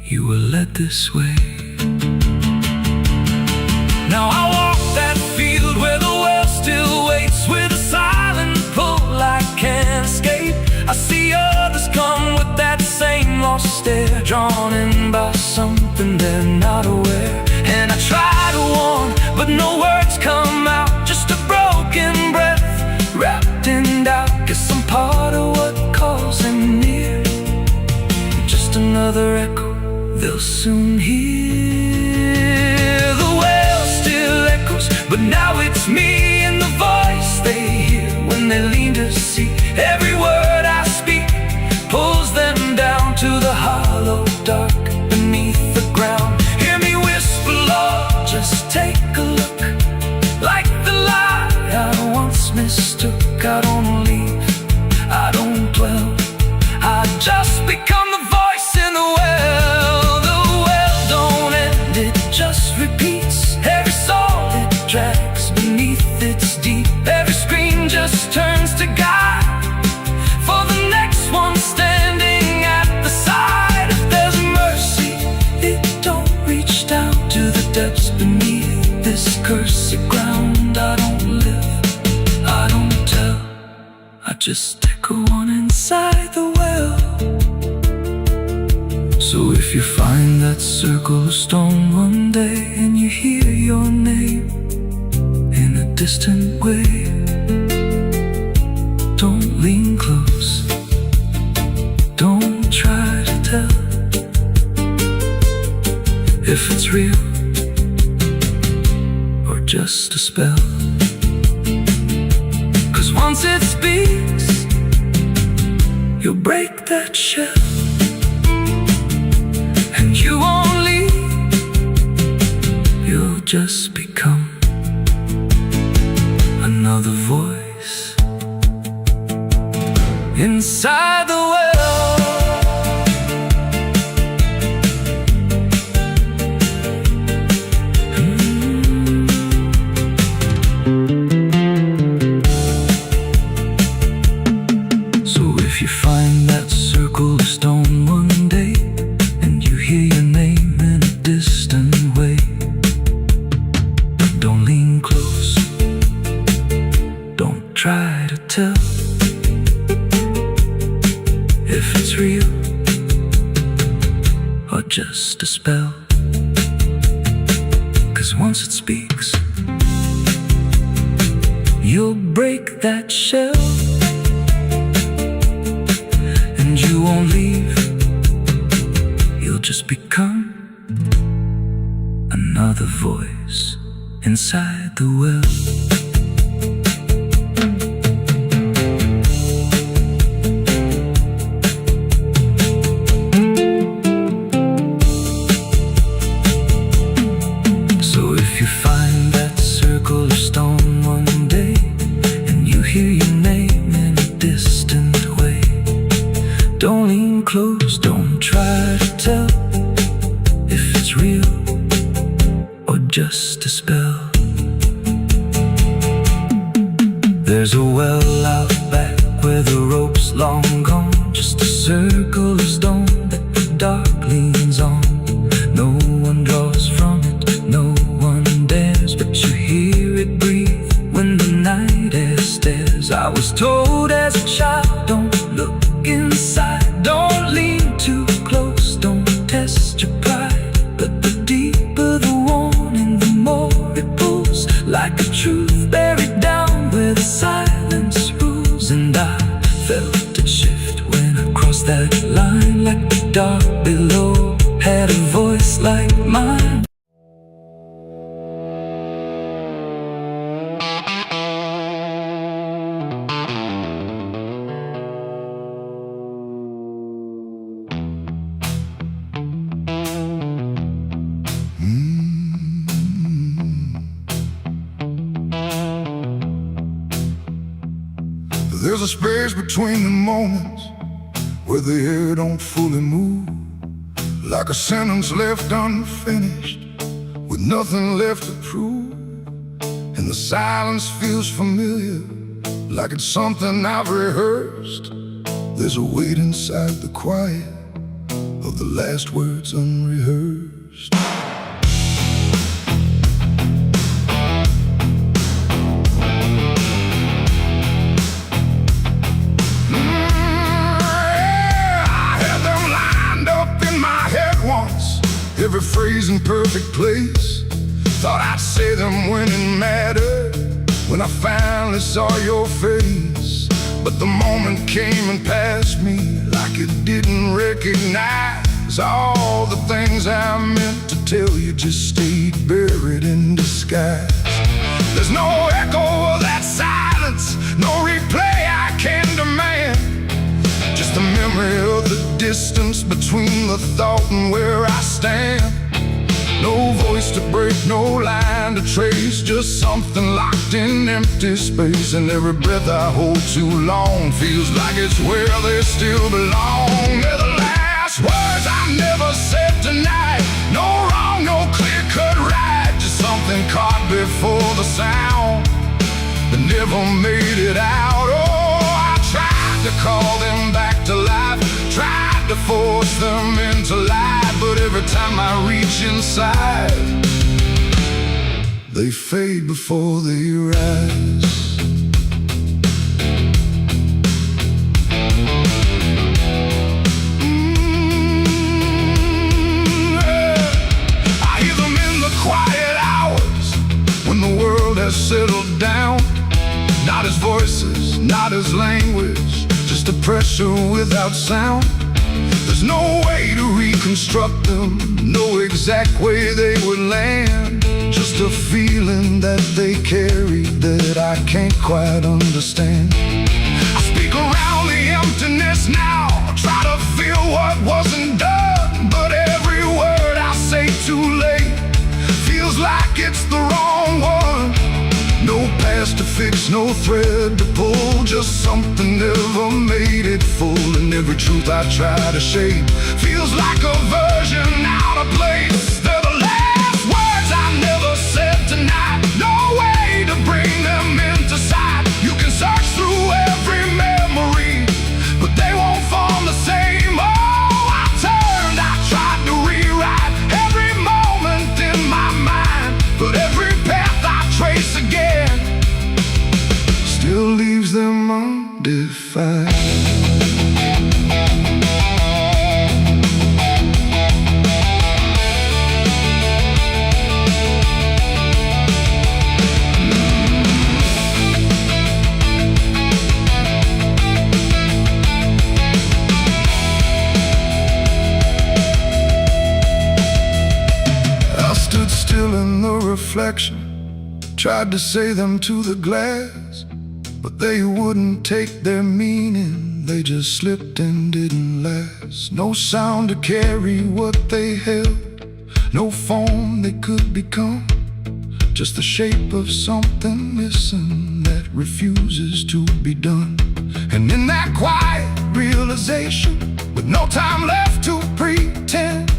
you were led this way. Now I walk that field where the well still waits, with a silent pull I can't escape. I see others come with that same lost stare, drawn in by something they're not aware. And I try to warn, but no words come out, just a broken breath wrapped in doubt. Guess I'm part of what calls them near, just another echo they'll soon hear. The well still echoes, but now it's me and the voice they hear when they lean to see. Every word I speak pulls them down to the hollow dark beneath the ground. Hear me whisper, Lord, just take a look, like the lie I once mistook. I don't leave, I don't dwell, I just become the voice in the well. Just repeats every soul it drags beneath its deep. Every scream just turns to guide for the next one standing at the side. If there's mercy, it don't reach down to the depths beneath this cursed ground. I don't live, I don't tell, I just echo on inside the well. So if you find that circle of stone one day, and you hear your name in a distant way, don't lean close, don't try to tell if it's real or just a spell. 'Cause once it speaks, you'll break that shell. And you won't leave, you'll just become another voice inside the well. So if you find that circle of stone one day, and you hear your name in a distant way, don't lean close, don't try to tell or just a spell. 'Cause once it speaks, you'll break that shell, and you won't leave. You'll just become another voice inside the well. So if you find that circle of stone one day, and you hear your name in a distant way, don't lean close, don't try to tell if it's real or just a spell. There's a well out back where the rope's long gone, just a circle of stone that the dark leans on. No one draws from it, no one dares, but you hear it breathe when the night air stares. I was told as a child, don't look inside, don't lean too close, don't test your pride. But the deeper the warning, the more it pulls, like a truth buried down where the silence rules. And I felt it shift when I crossed that line, like the dark below had a voice like mine. There's a space between the moments where the air don't fully move, like a sentence left unfinished with nothing left to prove. And the silence feels familiar, like it's something I've rehearsed. There's a weight inside the quiet of the last words unrehearsed. Every phrase in perfect place, thought I'd say them when it mattered, when I finally saw your face. But the moment came and passed me like it didn't recognize. All the things I meant to tell you just stayed buried in disguise. There's no echo of that silence, no replay I can demand, just the memory of the distance between the thought and where I stand. No voice to break, no line to trace, just something locked in empty space. And every breath I hold too long feels like it's where they still belong. They're the last words I never said tonight. No wrong, no clear-cut right, just something caught before the sound that never made it out. Oh, I tried to call them back to life, tried to force them into life, but every time I reach inside, they fade before they rise. I hear them in the quiet hours when the world has settled down. Not as voices, not as language, just a pressure without sound. There's no way to reconstruct them, no exact way they would land, just a feeling that they carry that I can't quite understand. I speak around the emptiness now, try to feel what wasn't done, but every word I say too late feels like it's the wrong one. No past to fix, no thread to pull, just something never made it full. And every truth I try to shape feels like a version out of place. They're the last words I never said tonight, no way to bring them into sight. You can search through every memory, but they won't form the same. Oh, I turned, I tried to rewrite every moment in my mind, but every path I trace again still leaves them undefined. reflection, tried to say them to the glass, but they wouldn't take their meaning. They just slipped and didn't last. No sound to carry what they held, no form they could become, just the shape of something missing that refuses to be done. And in that quiet realization, with no time left to pretend,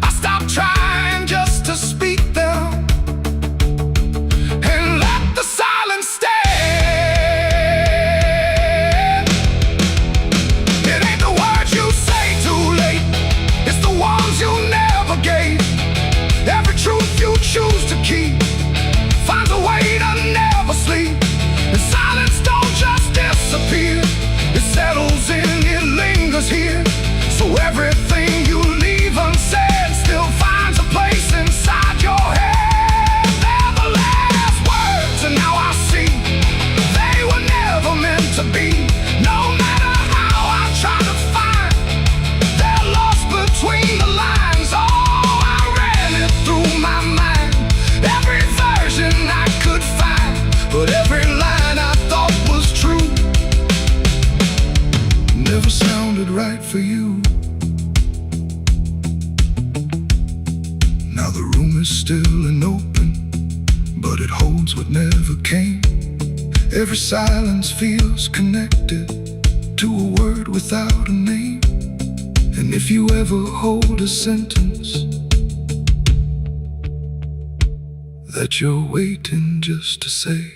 I stopped trying just to speak them and let the silence stand. It ain't the words you say too late, it's the ones you never gave. Every truth you choose to keep finds a way to never sleep. And silence don't just disappear, it settles in, it lingers here. So everything you leave unsaid still finds a place inside your head. They're the last words, and now I see they were never meant to be. No matter how I try to find, they're lost between the lines. Oh, I ran it through my mind, every version I could find, but every line I thought was true never sounded right for you. Now the room is still and open, but it holds what never came. Every silence feels connected to a word without a name. And if you ever hold a sentence that you're waiting just to say,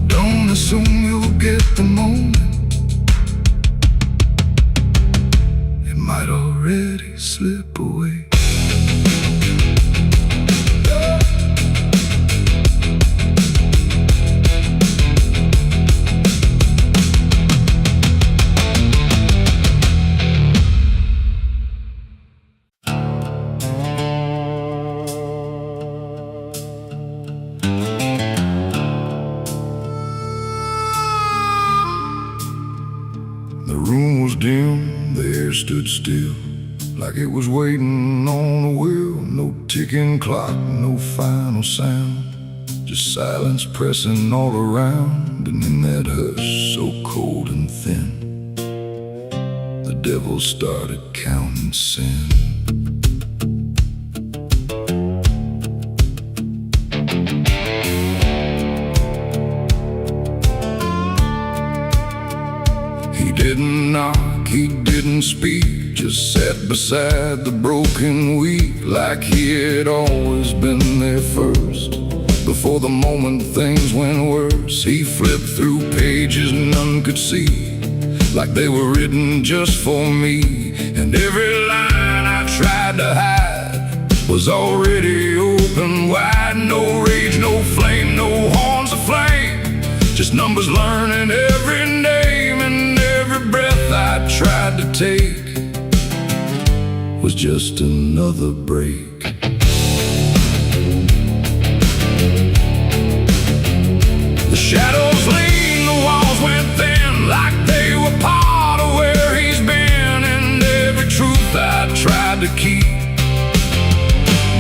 don't assume you'll get the moment, it might already slip away. The room was dim, the air stood still, like it was waiting on a wheel. No ticking clock, no final sound, just silence pressing all around. And in that hush so cold and thin, the devil started counting sin. He didn't knock, he didn't speak, just sat beside the broken wheat, like he had always been there first. Before the moment things went worse, he flipped through pages none could see, like they were written just for me. And every line I tried to hide was already open wide. No rage, no flame, no horns of flame, just numbers learning every name. And every breath I tried to take was just another break. The shadows leaned, the walls went thin, like they were part of where he's been. And every truth I tried to keep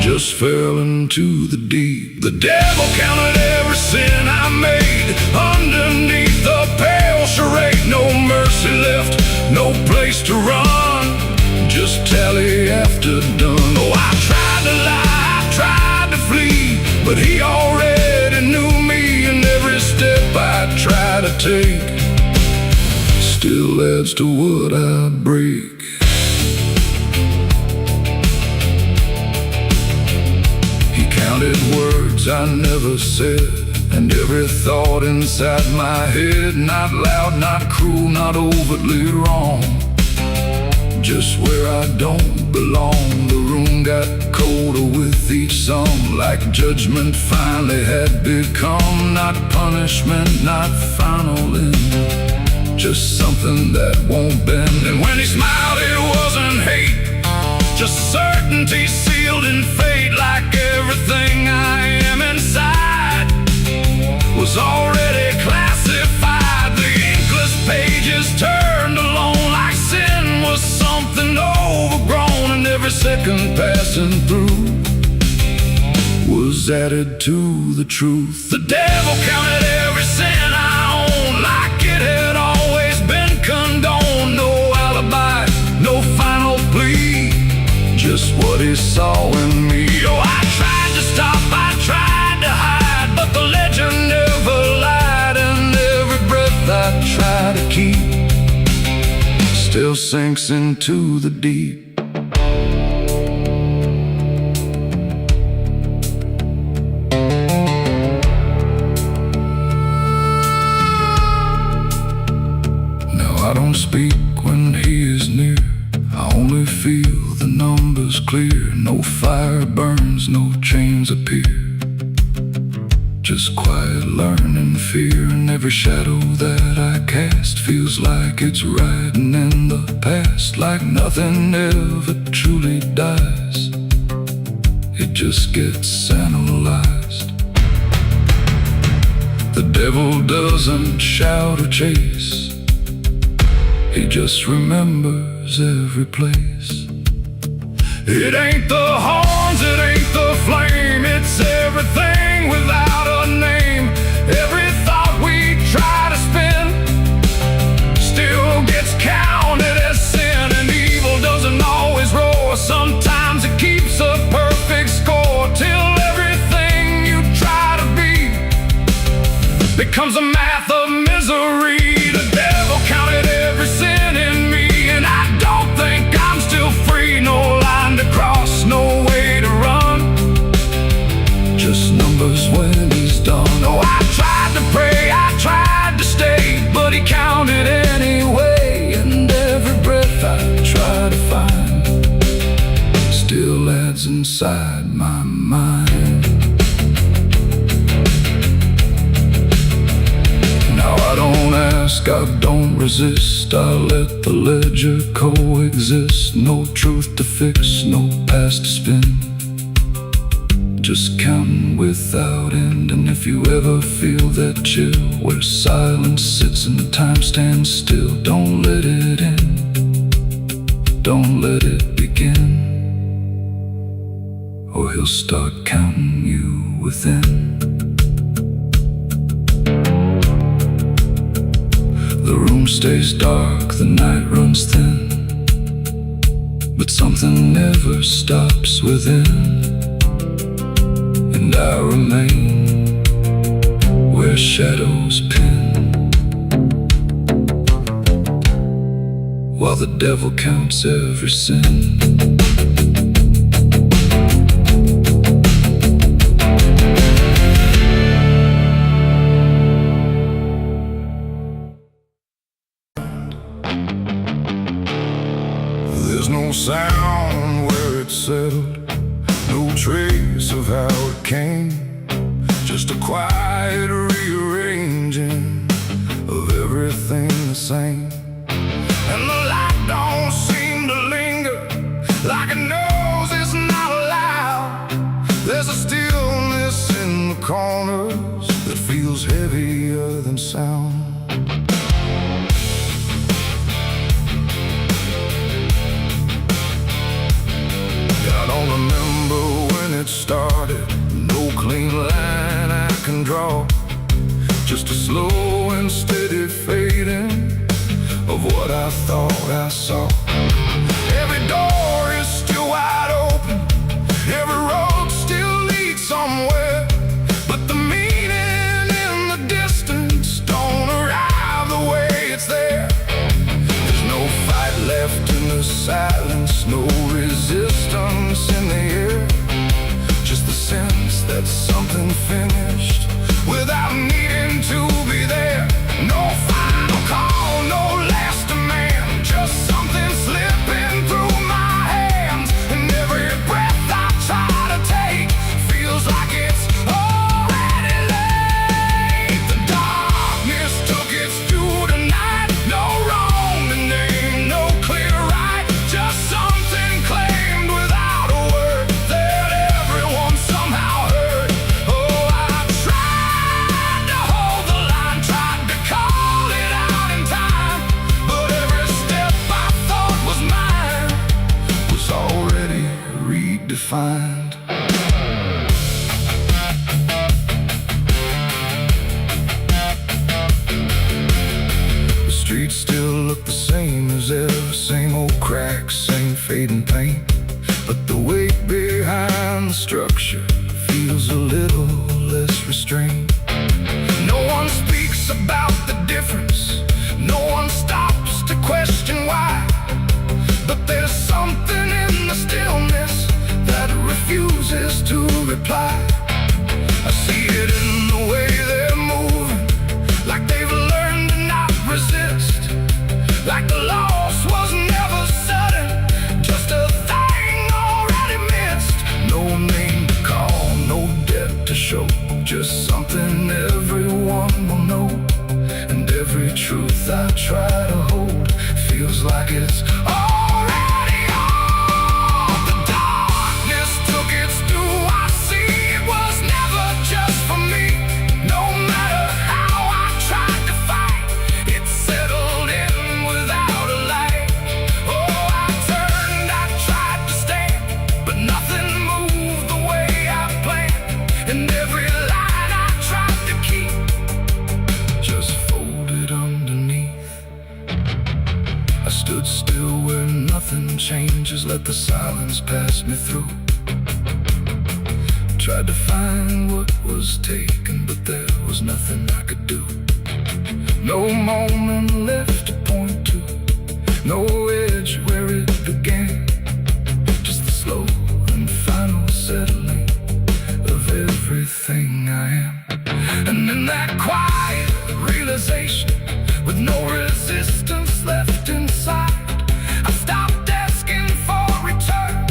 just fell into the deep. The devil counted every sin I made underneath the pale charade. No mercy left, no place to run, just tally after done. Oh, I tried to lie, I tried to flee, but he already knew me. And every step I try to take still adds to what I break. He counted words I never said, and every thought inside my head, not loud, not cruel, not overtly wrong, just where I don't belong. The room got colder with each song, like judgment finally had become not punishment, not final end, just something that won't bend. And when he smiled, it wasn't hate, just certainty sealed in fate. Like everything I am inside was already classified. The inkless pages turned alone, like sin was something overgrown. And every second passing through was added to the truth. The devil counted every cent I owned, like it had always been condoned. No alibi, no final plea, just what he saw in me. Oh, I tried to stop, I tried to hide, but the legend never lied. And every breath I try to keep still sinks into the deep. I don't speak when he is near, I only feel the numbers clear. No fire burns, no chains appear, just quiet learning fear. And every shadow that I cast feels like it's riding in the past, like nothing ever truly dies, it just gets analyzed. The devil doesn't shout or chase, he just remembers every place. It ain't the horns, it ain't the flame, it's everything without a name. Every thought we try to spin still gets counted as sin. And evil doesn't always roar, sometimes it keeps a perfect score, till everything you try to be becomes a math of misery. The devil counted every sin in me, and I don't think I'm still free. No line to cross, no way to run, just numbers when he's done. Oh, I tried to pray, I tried to stay, but he counted anyway. And every breath I try to find still adds inside my mind. I don't ask, I don't resist, I let the ledger coexist. No truth to fix, no past to spin, just counting without end. And if you ever feel that chill where silence sits and time stands still, don't let it end, don't let it begin, or he'll start counting you within. The room stays dark, the night runs thin, but something never stops within. And I remain where shadows pin, while the devil counts every sin. There's no sound where it settled, no trace of how it came, just a quiet rearranging of everything the same. And the light don't seem to linger, like it knows it's not allowed. There's a stillness in the corners that feels heavier than sound. I don't remember when it started, no clean line I can draw, just a slow and steady fading of what I thought I saw. Every door is still wide open, every road still leads somewhere, but the meaning in the distance don't arrive the way it's there. There's no fight left in the silence, no resistance in the air, just the sense that something finished without needing to be there. No final call, no last demand, just something slipping through my hands. And every breath I try to take feels like it's already late. The darkness took its due tonight, no wrong to name, no clear right, just something claimed without a word that everyone somehow heard. Oh, I look the same as ever, same old cracks, same fading paint. But the weight behind the structure feels a little less restrained. No one speaks about the difference, no one stops to question why. But there's something in the stillness that refuses to reply. I see it in the way they're moving, like they've learned to not resist, like the loss was never sudden, just a thing already missed. No name to call, no debt to show, just something everyone will know. And every truth I try to hold feels like it's already on. The darkness took its due. I see it was never just for me. No matter how I tried to fight, it settled in without a light. Oh, I turned, I tried to stand, but nothing moved the way I planned. And every line I tried to keep just folded underneath. I stood still where nothing changes, let the silence pass me through. Tried to find what was taken, but there was nothing I could do. No moment left to point to, no edge where it began, just the slow and final settling of everything I am. And in that quiet realization, with no resistance left inside, I stopped asking for return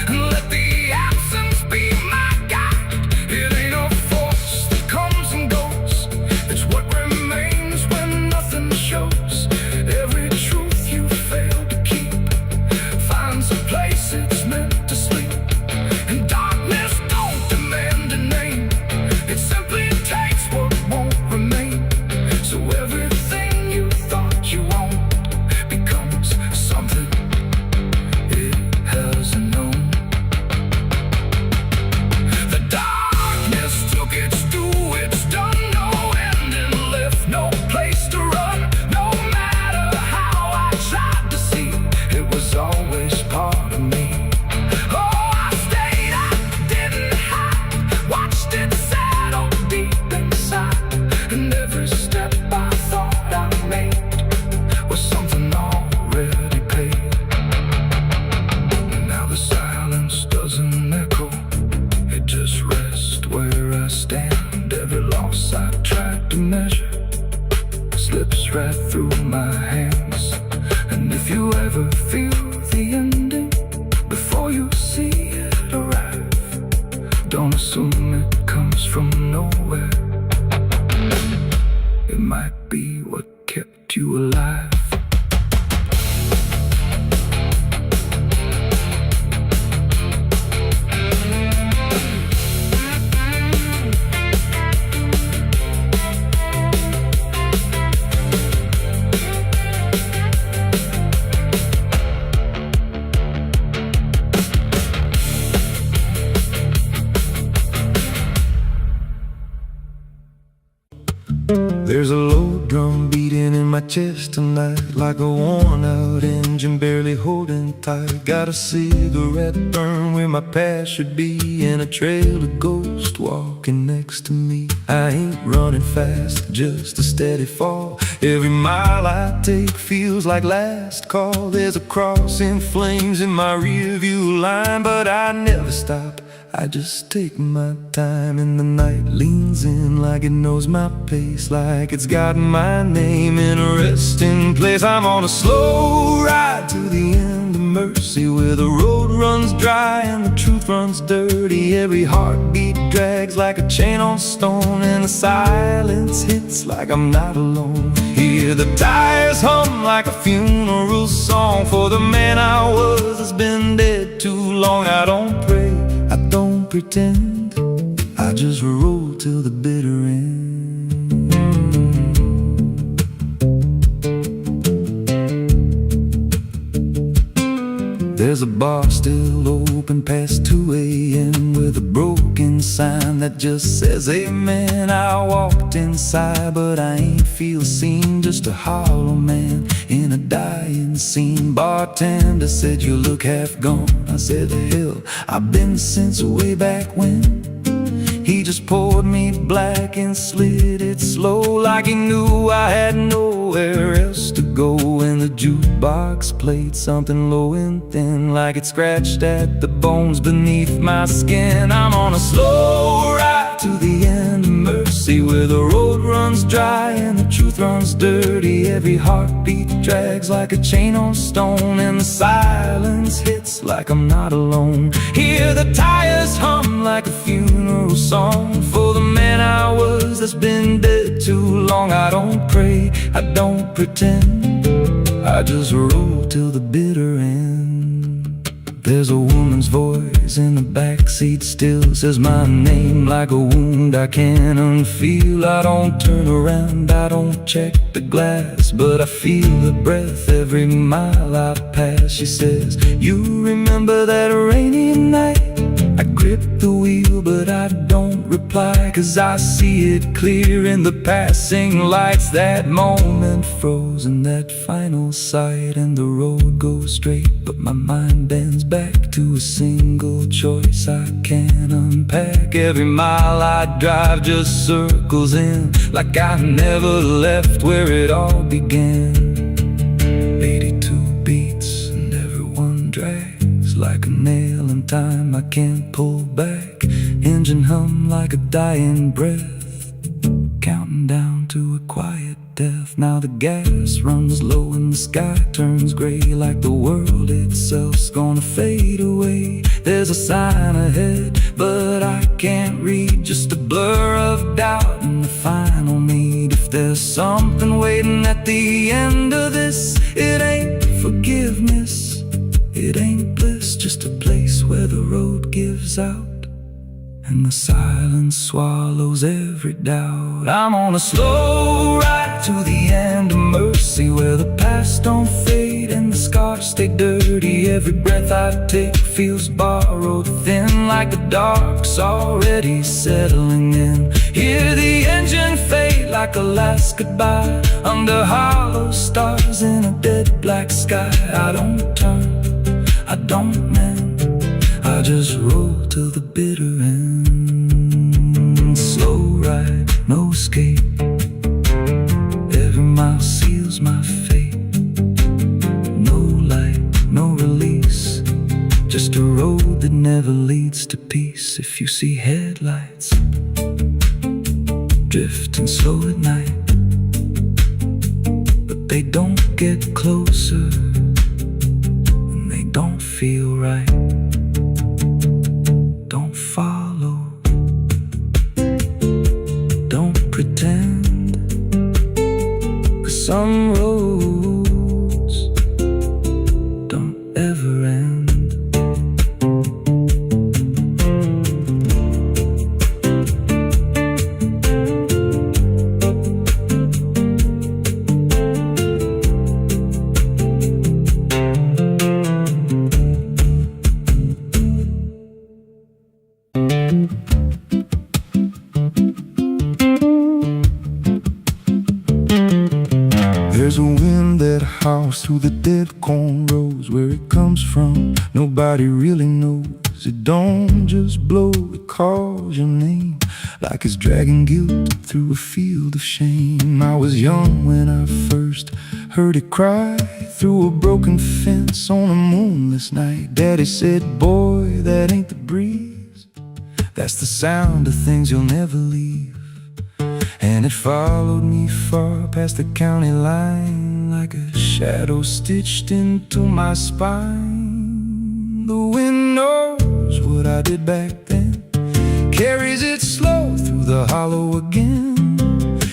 and let the absence be my guide. It ain't a force that comes and goes, it's what remains when nothing shows. Every truth you fail to keep finds a place it's meant to sleep. And darkness don't demand a name, it simply takes what won't remain. So everything you thought you owned becomes something it hasn't known. The darkness took its due, it's done, no ending left, no place to run. No matter how I tried to see, it was always part of me. Oh, I stayed, I didn't hide, watched it settle deep inside. And every step I thought I made was something already paid. And now the silence doesn't echo, it just rests where I stand. Every loss I tried to measure slips right through my hands. And if you ever feel the ending before you see it arrive, don't assume it comes from nowhere. It might be what kept you alive. There's a low drum beating in my chest tonight, like a worn out engine barely holding tight. Got a cigarette burn where my past should be, and a trail of ghosts walking next to me. I ain't running fast, just a steady fall. Every mile I take feels like last call. There's a cross in flames in my rear view line, but I never stop, I just take my time. And the night leans in like it knows my pace, like it's got my name in a resting place. I'm on a slow ride to the end of mercy, where the road runs dry and the truth runs dirty. Every heartbeat drags like a chain on stone, and the silence hits like I'm not alone. Hear the tires hum like a funeral song for the man I was that's been dead too long. I don't pray, I don't pretend, I just roll till the bitter end. There's a bar still open past 2 a.m. with a broken sign that just says amen. I walked inside but I ain't feel seen, just a hollow man in a dying scene. Bartender said you look half gone. I said hell, I've been since way back when. He just poured me black and slid it slow, like he knew I had nowhere else to go. And the jukebox played something low and thin, like it scratched at the bones beneath my skin. I'm on a slow ride to the end of mercy, where the road runs dry and the truth runs dirty. Every heartbeat drags like a chain on stone, and the silence hits like I'm not alone. Hear the tires hum like a funeral song for the man I was that's been dead too long. I don't pray, I don't pretend, I just roll till the bitter end. There's a woman's voice in the backseat still, says my name like a wound I can't unfeel. I don't turn around, I don't check the glass, but I feel her breath every mile I pass. She says, you remember that rainy night? I grip the wheel but I don't reply, 'cause I see it clear in the passing lights. That moment frozen, that final sight, and the road goes straight, but my mind bends back to a single choice I can't unpack. Every mile I drive just circles in, like I never left where it all began. 82 beats and everyone drags like a nail in time I can't pull back. Engine hum like a dying breath, counting down to a quiet death. Now the gas runs low and the sky turns gray, like the world itself's gonna fade away. There's a sign ahead but I can't read, just a blur of doubt and the final need. If there's something waiting at the end of this, it ain't forgiveness, it ain't bliss, just a place where the road gives out and the silence swallows every doubt. I'm on a slow ride to the end of mercy, where the past don't fade and the scars stay dirty. Every breath I take feels borrowed, thin like the dark's already settling in. Hear the engine fade like a last goodbye under hollow stars in a dead black sky. I don't turn, I don't mend, I just roll till the bitter end. Slow ride, no escape, every mile seals my fate. No light, no release, just a road that never leads to peace. If you see headlights drifting slow at night, but they don't get closer and they don't feel right, don't follow, don't pretend, 'cause some roads don't ever end. There's a wind that howls through the dead corn rows. Where it comes from, nobody really knows. It don't just blow, it calls your name, like it's dragging guilt through a field of shame. I was young when I first heard it cry through a broken fence on a moonless night. Daddy said, boy, that ain't the breeze, that's the sound of things you'll never leave. And it followed me far past the county line, like a shadow stitched into my spine. The wind knows what I did back then, carries it slow through the hollow again.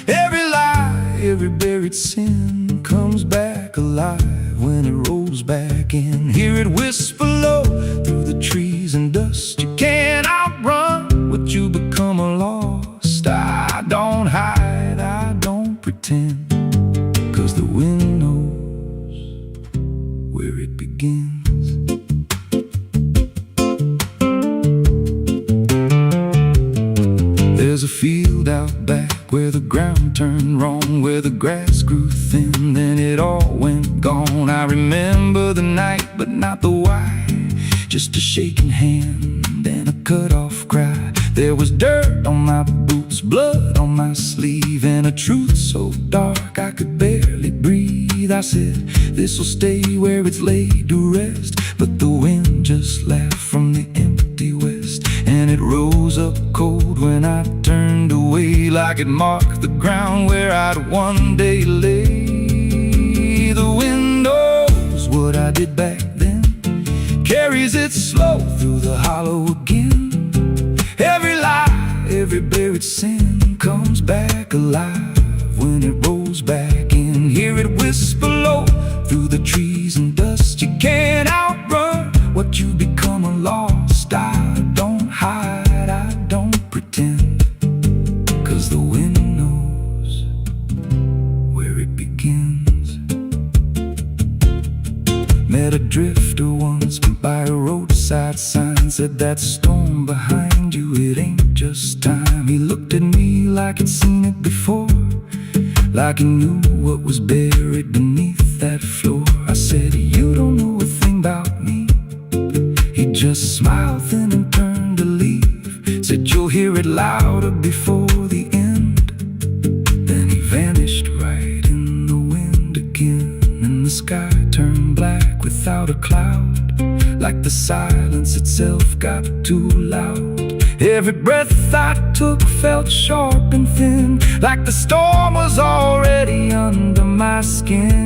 Every lie, every buried sin comes back alive when it rolls back in. Hear it whisper low through the trees and dust. You can't outrun what you become lost. I don't hide, I don't pretend, 'cause the wind knows where it begins. field out back where the ground turned wrong, where the grass grew thin, then it all went gone. I remember the night, but not the why. Just a shaking hand and a cut-off cry. There was dirt on my boots, blood on my sleeve, and a truth so dark I could barely breathe. I said, this'll stay where it's laid to rest. But the wind just laughed from the empty west, and it rose up cold when I turned away, like it marked the ground where I'd one day lay. The wind knows what I did back then, carries it slow through the hollow again. Every lie, every buried sin comes back alive when it rolls back in. Hear it whisper low through the trees and dust. You can't outrun what you become lost. I don't hide, I don't pretend, 'cause the wind knows where it begins. Met a drifter once by a roadside sign, said that storm behind you, it ain't just time. He looked at me like he'd seen it before, like he knew what was buried beneath that floor. I said, you don't know a thing about me. He just smiled thin and turned to leave, said you'll hear it louder before the end. Then he vanished right in the wind again, and the sky turned black without a cloud, like the silence itself got too loud. Every breath I took felt sharp and thin, like the storm was already under my skin.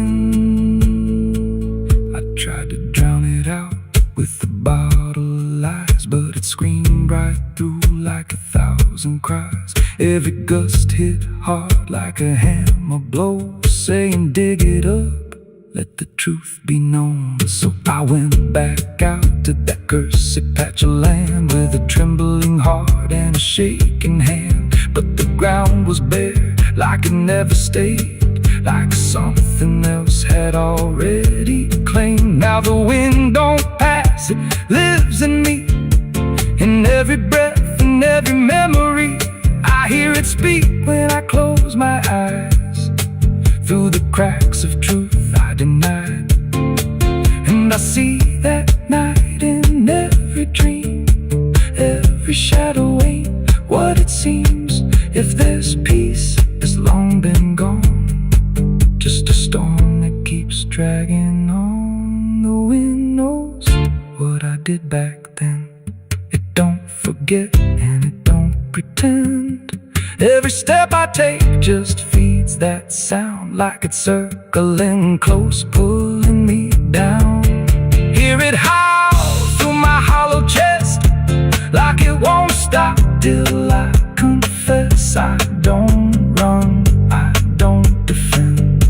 I tried to drown it out with a bottle of lies, but it screamed right through like 1,000 cries. Every gust hit hard like a hammer blow, saying dig it up, let the truth be known. So I went back out to that cursed patch of land with a trembling heart and a shaking hand. But the ground was bare, like it never stayed, like something else had already claimed. Now the wind don't pass, it lives in me, in every breath and every memory. I hear it speak when I close my eyes, through the cracks of truth I denied. And I see that night in every dream, every shadow ain't what it seems. If there's peace, it's long been gone, just a storm that keeps dragging on. The wind knows what I did back then. It don't forget and it don't pretend. Every step I take just feeds that sound, like it's circling close, pulling me down. Hear it howl through my hollow chest, like it won't stop till I confess. I don't run, I don't defend,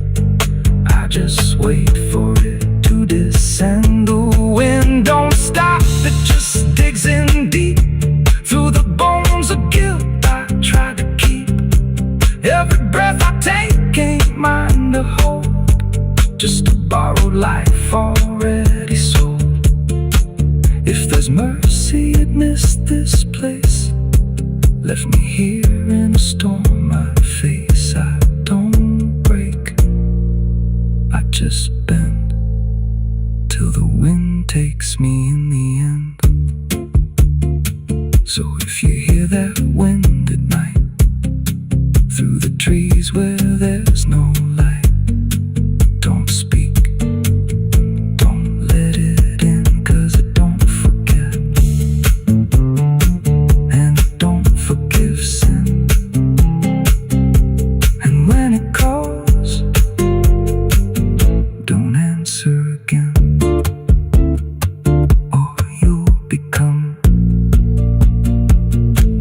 I just wait for it to descend. The wind don't stop, it just digs in deep, through the bones of guilt I try to keep. Every breath I take ain't mine to hold, just a borrowed life already sold. If there's mercy, it missed this place, left me here in a storm I face. I don't break, I just bend, till the wind takes me in the end. So if you hear that wind at night, through the trees where there's no light, don't speak, don't let it in, 'cause it don't forget, and it don't forgive sin. And when it calls, don't answer again, or you'll become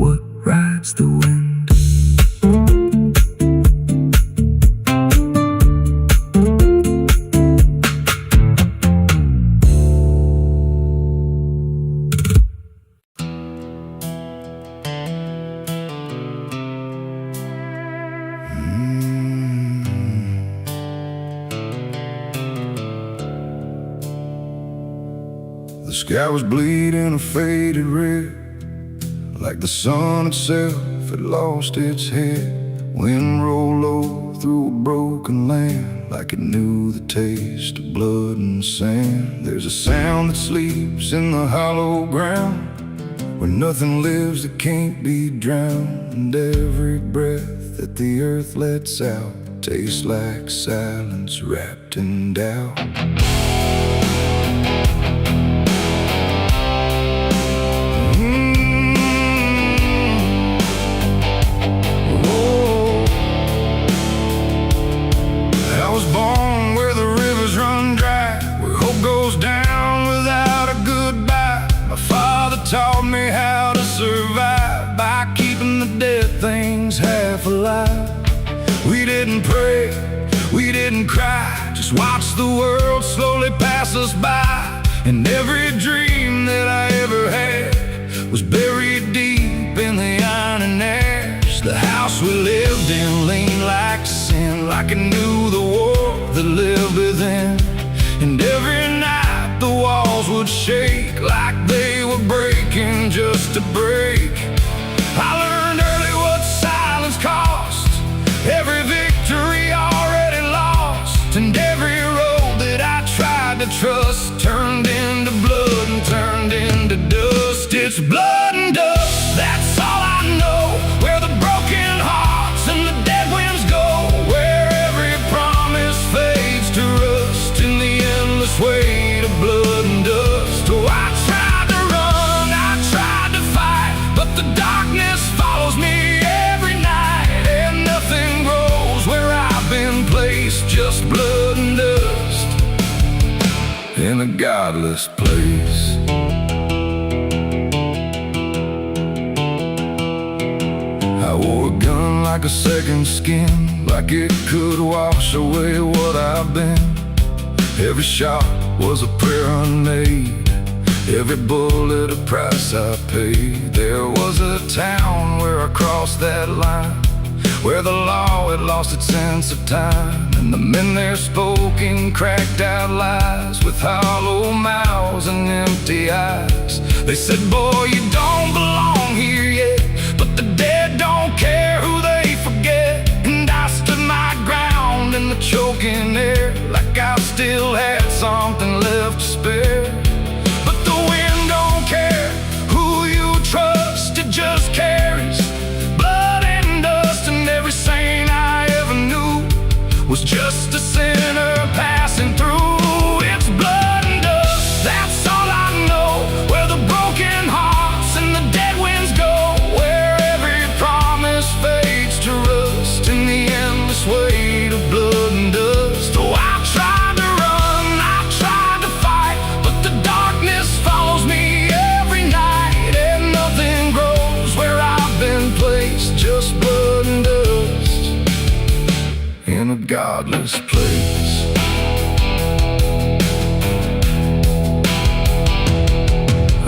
what rides the wind. The sky was bleeding a faded red, like the sun itself itself had lost its head. Wind rolled low through a broken land, like it knew the taste of blood and sand. There's a sound that sleeps in the hollow ground, where nothing lives that can't be drowned. And every breath that the earth lets out tastes like silence wrapped in doubt. I was born where the rivers run dry, where hope goes down without a goodbye. My father taught me how to survive by keeping the dead things half alive. We didn't pray, we didn't cry, just watch the world slowly pass us by. And every dream that I ever had was buried deep in the iron and ash. The house we lived in leaned like sin, like it knew the war that lived within. And every night the walls would shake like they were breaking just to break. I learned early what silence cost, every victory already lost. And every road that I tried to trust turned into blood and turned into dust. It's blood and dust, that's all I know. Where the broken hearts and the dead winds go, where every promise fades to rust in the endless weight of blood and dust. Oh, I tried to run, I tried to fight, but the darkness follows me every night. And nothing grows where I've been placed, just blood and dust in a godless place. I wore a gun like a second skin, like it could wash away what I've been. Every shot was a prayer unmade, every bullet a price I paid. There was a town where I crossed that line, where the law had lost its sense of time. And the men there spoke in cracked out lies, with hollow mouths and empty eyes. They said, boy, you don't belong here yet, but the dead don't care who they forget. And I stood my ground in the choking air, like I still had something left to spare. But the wind don't care who you trust, it just carries blood and dust. And every saint I ever knew was just a sinner passing through. It's blood and dust, that's all I know. Where the broken hearts and the dead winds go, where every promise fades to rust in the endless weight of blood and dust. Oh, I tried to run, I tried to fight, but the darkness follows me every night. And nothing grows where I've been placed, just blood and dust in a godless place.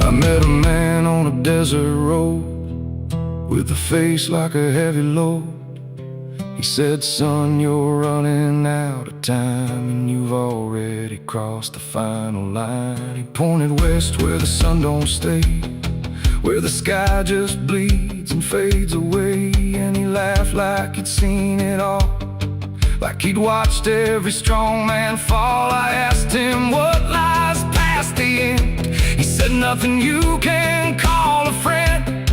I met a man on a desert road, with a face like a heavy load. He said, son, you're running out of time, and you've already crossed the final line. He pointed west where the sun don't stay, where the sky just bleeds and fades away. And he laughed like he'd seen it all, like he'd watched every strong man fall. I asked him what lies past the end. He said, nothing you can call a friend,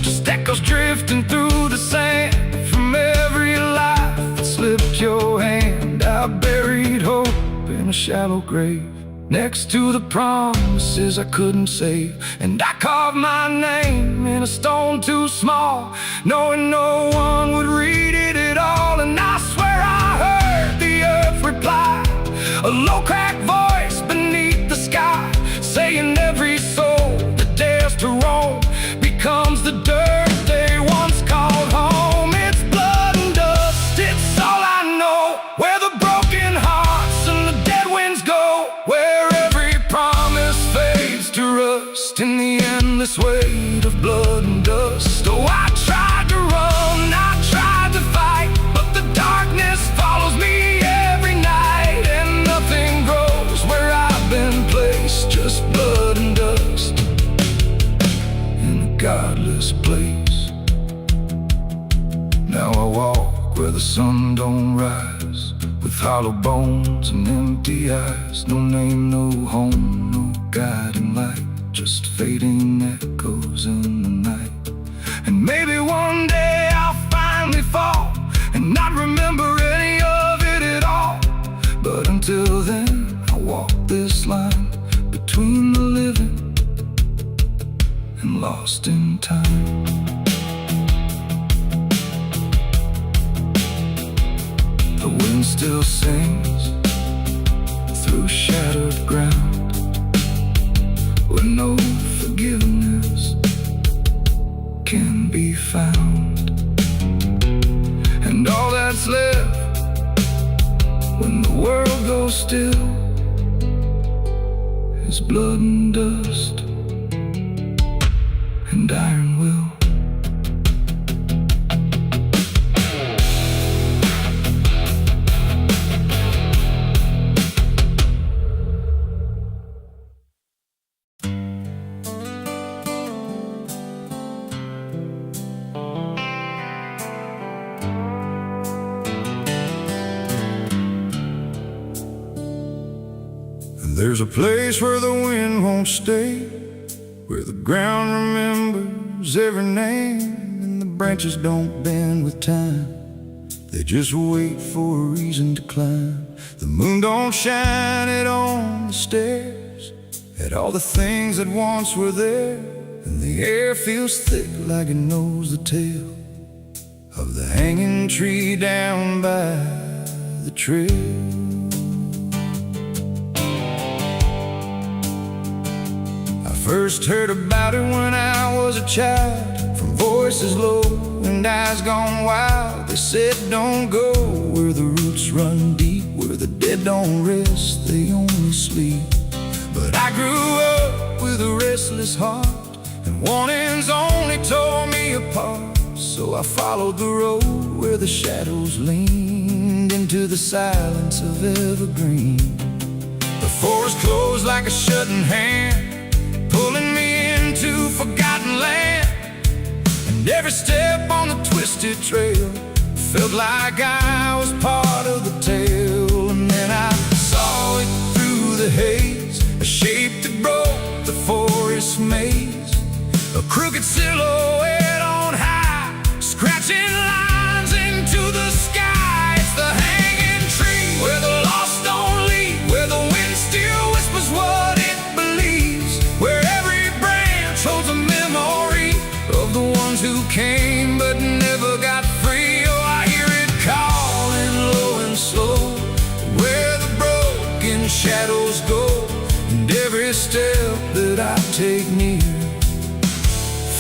just echoes drifting through the sand from every life that slipped your hand. I buried hope in a shallow grave, next to the promises I couldn't save. And I carved my name in a stone too small, knowing no one would read it at all. And I swear I heard the earth reply, a low cracked voice beneath the sky, saying every soul that dares to roam becomes the dirt they once called home. It's blood and dust, it's all I know. Where the broken hearts and the dead winds go, where every promise fades to rust in the endless weight of blood and dust. Oh, I tried to run, I tried to fight, but the darkness follows me every night. And nothing grows where I've been placed, just blood and dust in a godless place. Now I walk where the sun don't rise, with hollow bones and empty eyes. No name, no home, no guiding light, just fading echoes in the night. And maybe one day I'll finally fall and not remember any of it at all. But until then, I'll walk this line between the living and lost in time. The wind still sings through shattered ground, where no forgiveness can be found. And all that's left when the world goes still is blood and dust and iron will. There's a place where the wind won't stay, where the ground remembers every name, and the branches don't bend with time. They just wait for a reason to climb. The moon don't shine it on the stairs, at all the things that once were there, and the air feels thick like it knows the tale of the hanging tree down by the trail. First heard about it when I was a child, from voices low and eyes gone wild. They said don't go where the roots run deep, where the dead don't rest, they only sleep. But I grew up with a restless heart, and warnings only tore me apart. So I followed the road where the shadows leaned into the silence of evergreen. The forest closed like a shutting hand, pulling me into forgotten land. And every step on the twisted trail felt like I was part of the tale. And then I saw it through the haze, a shape that broke the forest maze, a crooked silhouette on high, scratching lines into the sky. It's the hanging tree where the lost don't leave, where the wind still whispers what it believes, where every branch holds a memory of the ones who came but never got free. Oh, I hear it calling low and slow, where the broken shadows go, and every step that I take near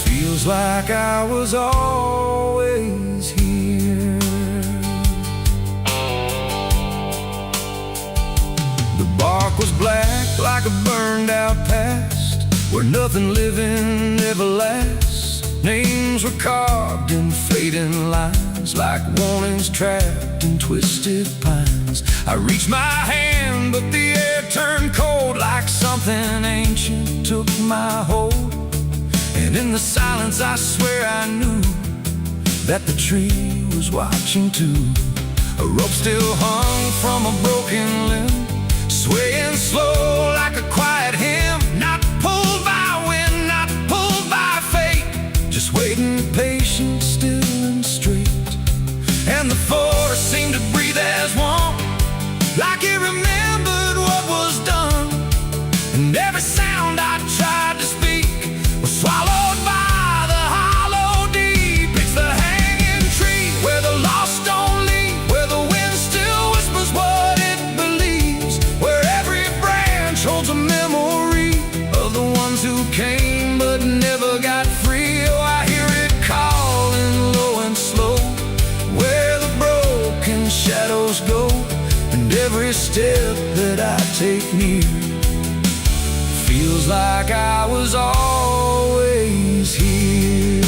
feels like I was always here. The bark was black like a burned out past, where nothing living ever lasts. Names were carved in fading lines, like warnings trapped in twisted pines. I reached my hand, but the air turned cold, like something ancient took my hold. And in the silence I swear I knew that the tree was watching too. A rope still hung from a broken limb, swaying slow like a quiet hymn, not pulled by wind, not pulled by fate, just waiting patient, still and straight. And the forest seemed to breathe as one, like it remembered what was done. And every sound I tried to speak was swallowed by the hollow deep. It's the hanging tree where the lost don't leave, where the wind still whispers what it believes, where every branch holds a memory of the ones who came but never got free. Oh, I hear it calling low and slow, where the broken shadows go, and every step that I take near feels like I was always here.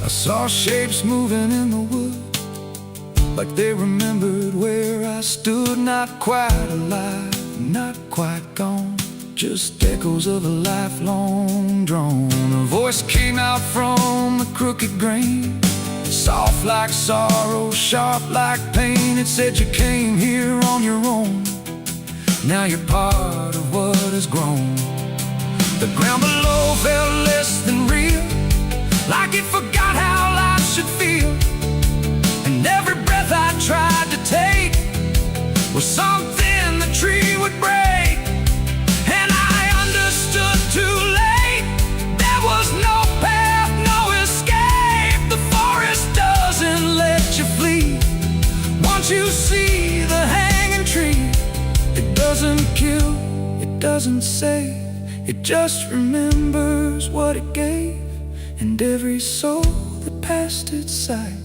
I saw shapes moving in the wood, like they remembered where I stood, not quite alive, not quite gone, just echoes of a lifelong drone. A voice came out from the crooked grain, soft like sorrow, sharp like pain. It said you came here on your own, now you're part of what has grown. The ground below felt less than real, like it forgot how life should feel. And every breath I tried to take was something the tree would break. And I understood too late, there was no path, no escape. The forest doesn't let you flee. Once you see the hanging tree, it doesn't kill, it doesn't save, it just remembers what it gave. And every soul that passed its sight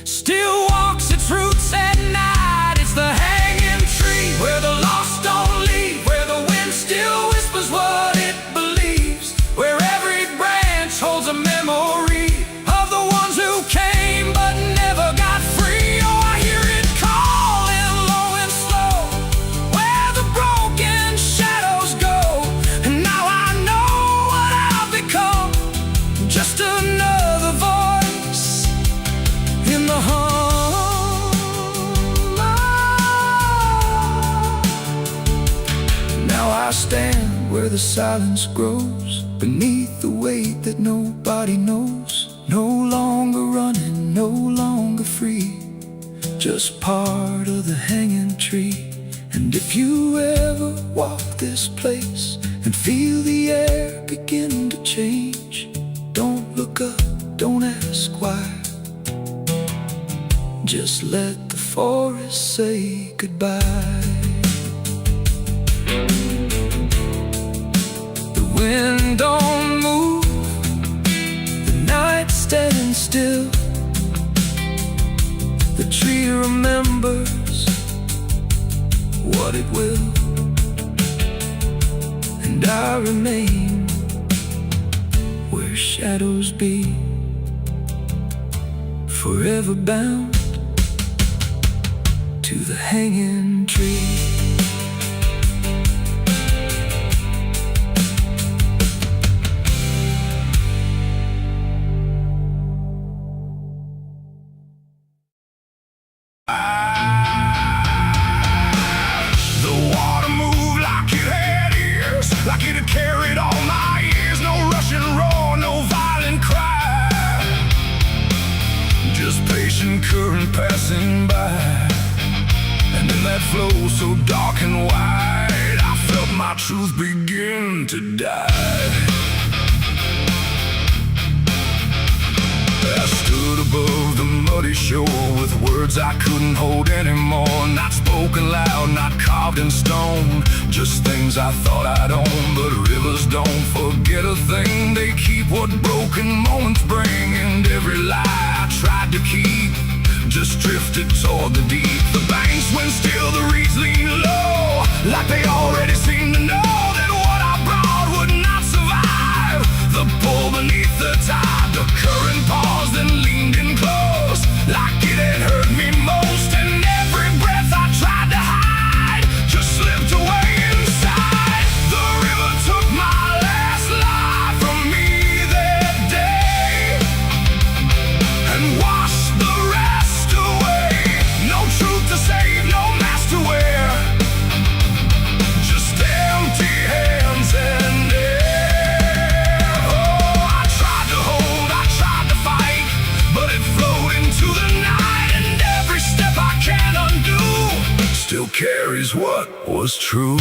still walks its roots at night. It's the hanging tree, where the lost don't leave, where the wind still whispers what it believes, where every branch holds a memory of the ones who came but never got free. Oh, I hear it calling low and slow, where the broken shadows go. And now I know what I've become, just another voice in the hum. Now I stand where the silence grows, beneath the weight that nobody knows. No longer running, no longer free, just part of the hanging tree. And if you ever walk this place and feel the air begin to change, don't look up, don't ask why, just let the forest say goodbye. The wind don't move, the night's standing still. The tree remembers what it will, and I remain where shadows be, forever bound to the hanging tree. The water moved like it had ears, like it had carried all my years. No rushing roar, no violent cry, just patient current passing by. And in that flow so dark and wide, I felt my truth begin to die. I stood above the muddy shore with words I couldn't hold anymore. Not spoken loud, not carved in stone, just things I thought I'd own. But rivers don't forget a thing, they keep what broken moments bring. And every lie I tried to keep just drifted toward the deep. The banks went still, the reeds leaned low, like they already seemed to know that what I brought would not survive the pull beneath the tide. The current paused and leaned in close, like it had hurt me most. And every breath I tried to hide just slipped away inside. The river took my last life from me that day and washed the rest away. No truth to save, no mask to wear, just empty hands and air. Oh, I tried to hold, I tried to fight, but it flowed into the night. And every step I can't undo still carries what was true.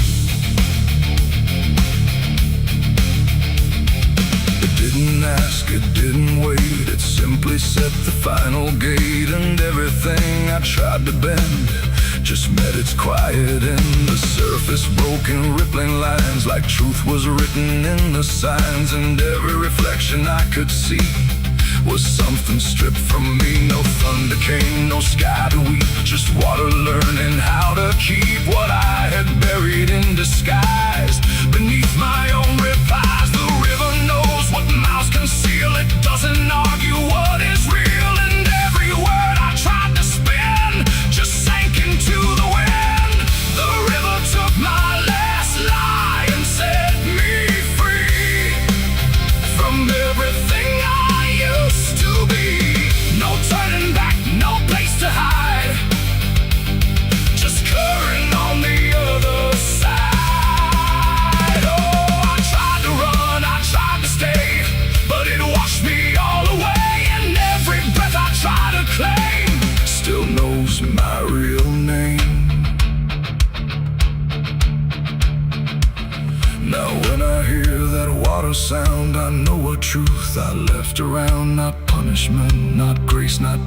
It didn't ask, it didn't wait, it simply set the final gate. And everything I tried to bend just met its quiet end. The surface broken, rippling lines, like truth was written in the signs. And every reflection I could see was something stripped from me. No thunder came, no sky to weep, just water learning how to keep what I had buried in disguise beneath my own replies. The river knows what mouths conceal, it doesn't argue what is real. And every word I tried to spin just sank into the wind. The river took my last lie and said I hear that water sound, I know a truth I left around. Not punishment, not grace, not